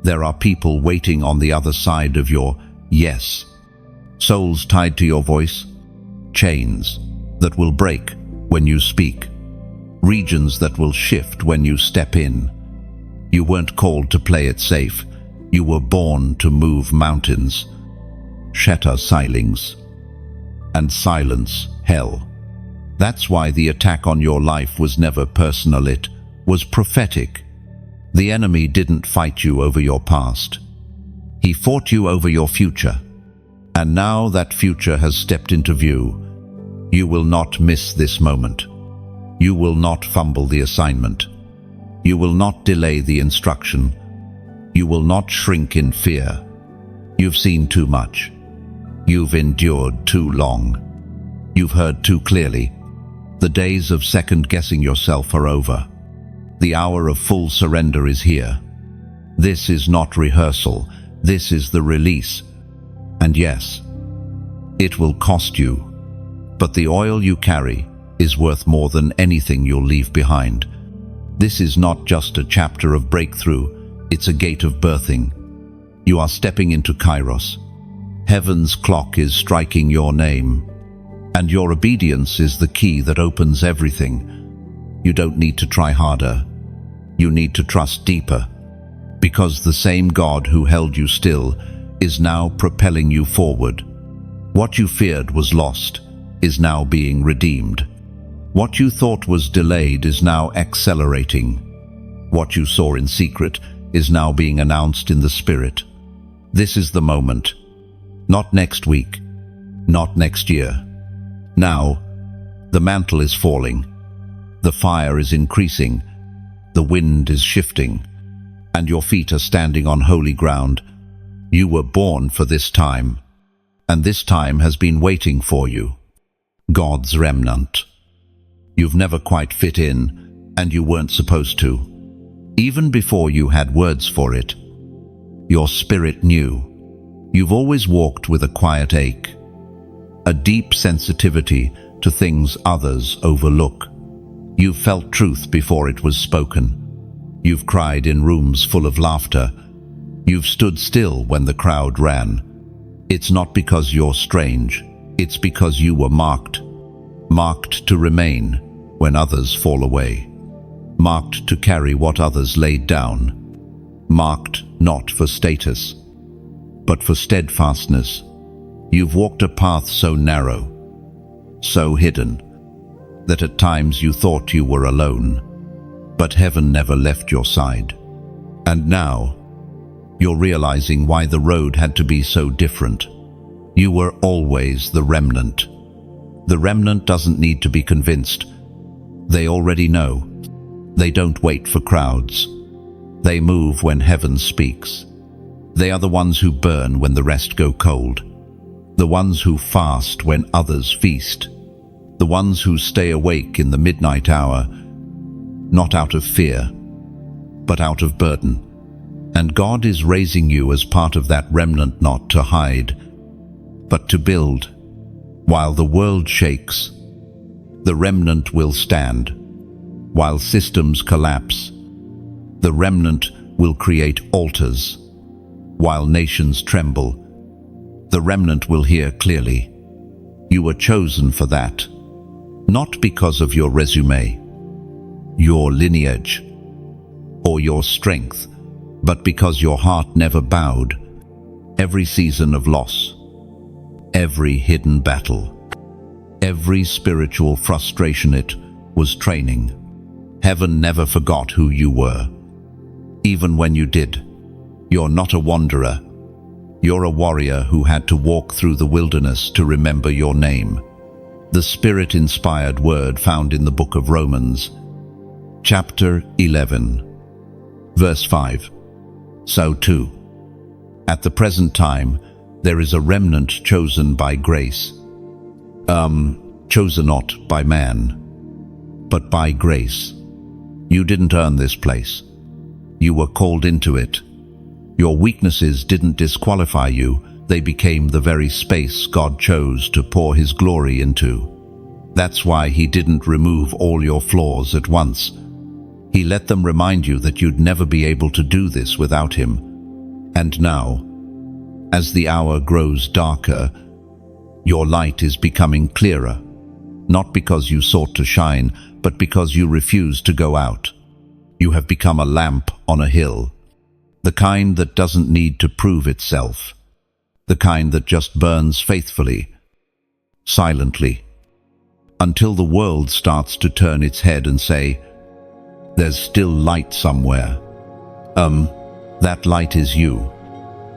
There are people waiting on the other side of your yes. Souls tied to your voice. Chains that will break when you speak. Regions that will shift when you step in. You weren't called to play it safe. You were born to move mountains, shatter ceilings, and silence hell. That's why the attack on your life was never personal, it was prophetic. The enemy didn't fight you over your past. He fought you over your future. And now that future has stepped into view. You will not miss this moment. You will not fumble the assignment. You will not delay the instruction. You will not shrink in fear. You've seen too much. You've endured too long. You've heard too clearly. The days of second-guessing yourself are over. The hour of full surrender is here. This is not rehearsal. This is the release. And yes, it will cost you. But the oil you carry is worth more than anything you'll leave behind. This is not just a chapter of breakthrough. It's a gate of birthing. You are stepping into Chyros. Heaven's clock is striking your name. And your obedience is the key that opens everything. You don't need to try harder. You need to trust deeper. Because the same God who held you still is now propelling you forward. What you feared was lost is now being redeemed. What you thought was delayed is now accelerating. What you saw in secret is now being announced in the Spirit. This is the moment. Not next week. Not next year. Now, The mantle is falling. The fire is increasing. The wind is shifting. And your feet are standing on holy ground. You were born for this time. And this time has been waiting for you. God's remnant. You've never quite fit in, and you weren't supposed to. Even before you had words for it, your spirit knew. You've always walked with a quiet ache, a deep sensitivity to things others overlook. You've felt truth before it was spoken. You've cried in rooms full of laughter. You've stood still when the crowd ran. It's not because you're strange, it's because you were marked. Marked to remain when others fall away. Marked to carry what others laid down. Marked not for status, but for steadfastness. You've walked a path so narrow, so hidden, that at times you thought you were alone. But heaven never left your side. And now, you're realizing why the road had to be so different. You were always the remnant. The remnant doesn't need to be convinced. They already know. They don't wait for crowds. They move when heaven speaks. They are the ones who burn when the rest go cold. The ones who fast when others feast. The ones who stay awake in the midnight hour, not out of fear, but out of burden. And God is raising you as part of that remnant, not to hide, but to build. While the world shakes, the remnant will stand. While systems collapse, the remnant will create altars. While nations tremble, the remnant will hear clearly. You were chosen for that, not because of your resume, your lineage, or your strength, but because your heart never bowed. Every season of loss, every hidden battle, every spiritual frustration, it was training. Heaven never forgot who you were. Even when you did, you're not a wanderer. You're a warrior who had to walk through the wilderness to remember your name. The Spirit-inspired word found in the book of Romans, chapter 11, verse 5. So too, at the present time, there is a remnant chosen by grace. Chosen not by man, but by grace. You didn't earn this place. You were called into it. Your weaknesses didn't disqualify you. They became the very space God chose to pour His glory into. That's why He didn't remove all your flaws at once. He let them remind you that you'd never be able to do this without Him. And now, as the hour grows darker, your light is becoming clearer, not because you sought to shine, but because you refused to go out. You have become a lamp on a hill, the kind that doesn't need to prove itself, the kind that just burns faithfully, silently, until the world starts to turn its head and say, "There's still light somewhere." That light is you.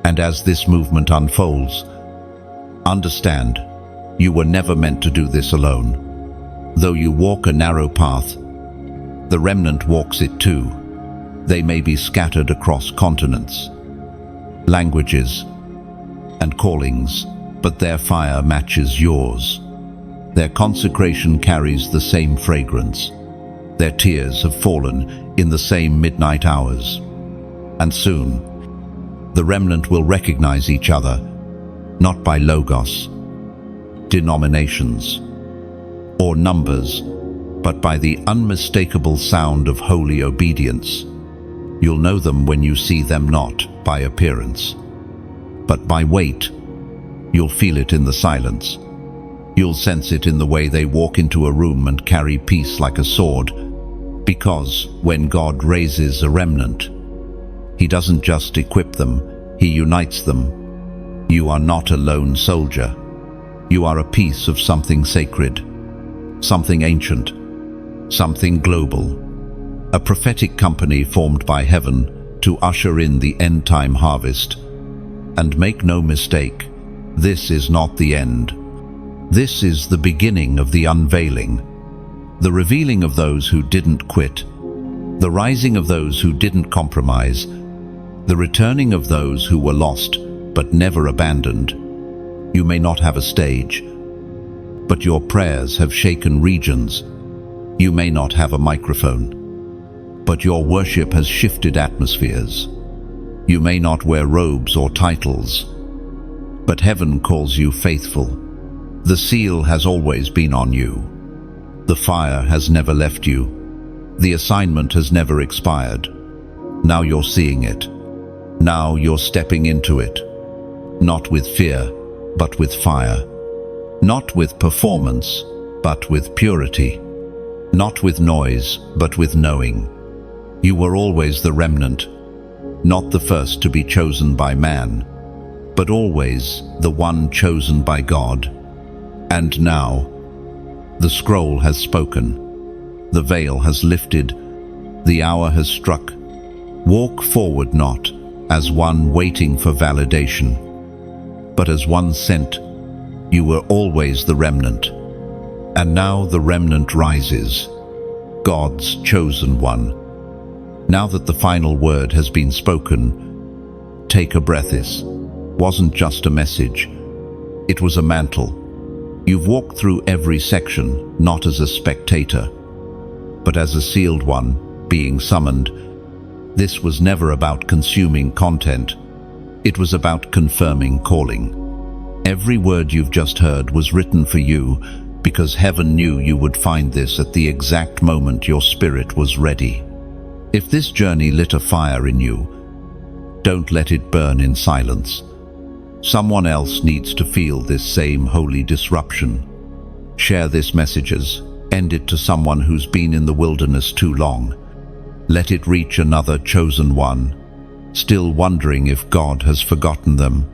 And as this movement unfolds, understand, you were never meant to do this alone. Though you walk a narrow path, the remnant walks it too. They may be scattered across continents, languages, and callings, but their fire matches yours. Their consecration carries the same fragrance. Their tears have fallen in the same midnight hours. And soon, the remnant will recognize each other, not by logos, denominations, or numbers, but by the unmistakable sound of holy obedience. You'll know them when you see them, not by appearance, but by weight. You'll feel it in the silence. You'll sense it in the way they walk into a room and carry peace like a sword. Because when God raises a remnant, He doesn't just equip them, He unites them. You are not a lone soldier. You are a piece of something sacred, something ancient, something global. A prophetic company formed by heaven to usher in the end-time harvest. And make no mistake, this is not the end. This is the beginning of the unveiling. the revealing of those who didn't quit, the rising of those who didn't compromise, the returning of those who were lost but never abandoned. You may not have a stage, but your prayers have shaken regions. You may not have a microphone, but your worship has shifted atmospheres. You may not wear robes or titles, but heaven calls you faithful. The seal has always been on you. The fire has never left you. The assignment has never expired. Now you're seeing it. Now you're stepping into it. Not with fear, but with fire. Not with performance, but with purity. Not with noise, but with knowing. You were always the remnant, not the first to be chosen by man, but always the one chosen by God. And now, the scroll has spoken. The veil has lifted. The hour has struck. Walk forward not as one waiting for validation, but as one sent. You were always the remnant. And now the remnant rises, God's chosen one. Now that the final word has been spoken, take a breath. This wasn't just a message. It was a mantle. You've walked through every section, not as a spectator, but as a sealed one, being summoned. This was never about consuming content. It was about confirming calling. Every word you've just heard was written for you, because heaven knew you would find this at the exact moment your spirit was ready. If this journey lit a fire in you, don't let it burn in silence. Someone else needs to feel this same holy disruption. Share this messages. End it to someone who's been in the wilderness too long. Let it reach another chosen one, still wondering if God has forgotten them.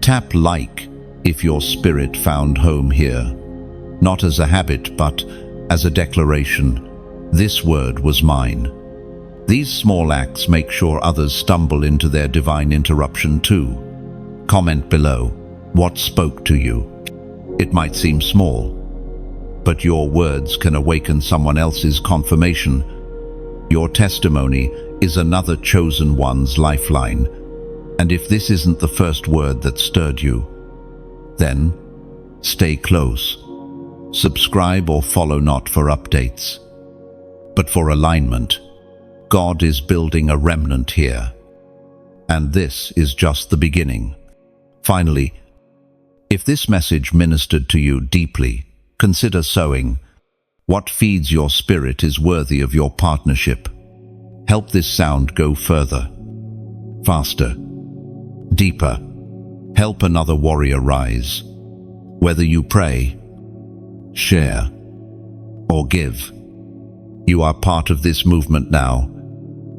Tap like if your spirit found home here. Not as a habit, but as a declaration. This word was mine. These small acts make sure others stumble into their divine interruption too. Comment below what spoke to you. It might seem small, but your words can awaken someone else's confirmation. Your testimony is another chosen one's lifeline. And if this isn't the first word that stirred you, then stay close. Subscribe or follow not for updates, but for alignment. God is building a remnant here, and this is just the beginning. Finally, if this message ministered to you deeply, consider sowing. What feeds your spirit is worthy of your partnership. Help this sound go further, faster, deeper. Help another warrior rise. Whether you pray, share, or give, you are part of this movement now.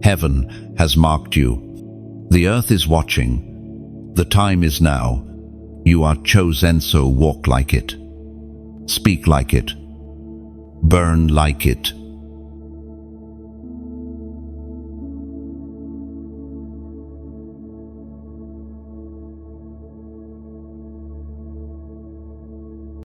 Heaven has marked you. The earth is watching. The time is now. You are chosen, so walk like it. Speak like it. Burn like it.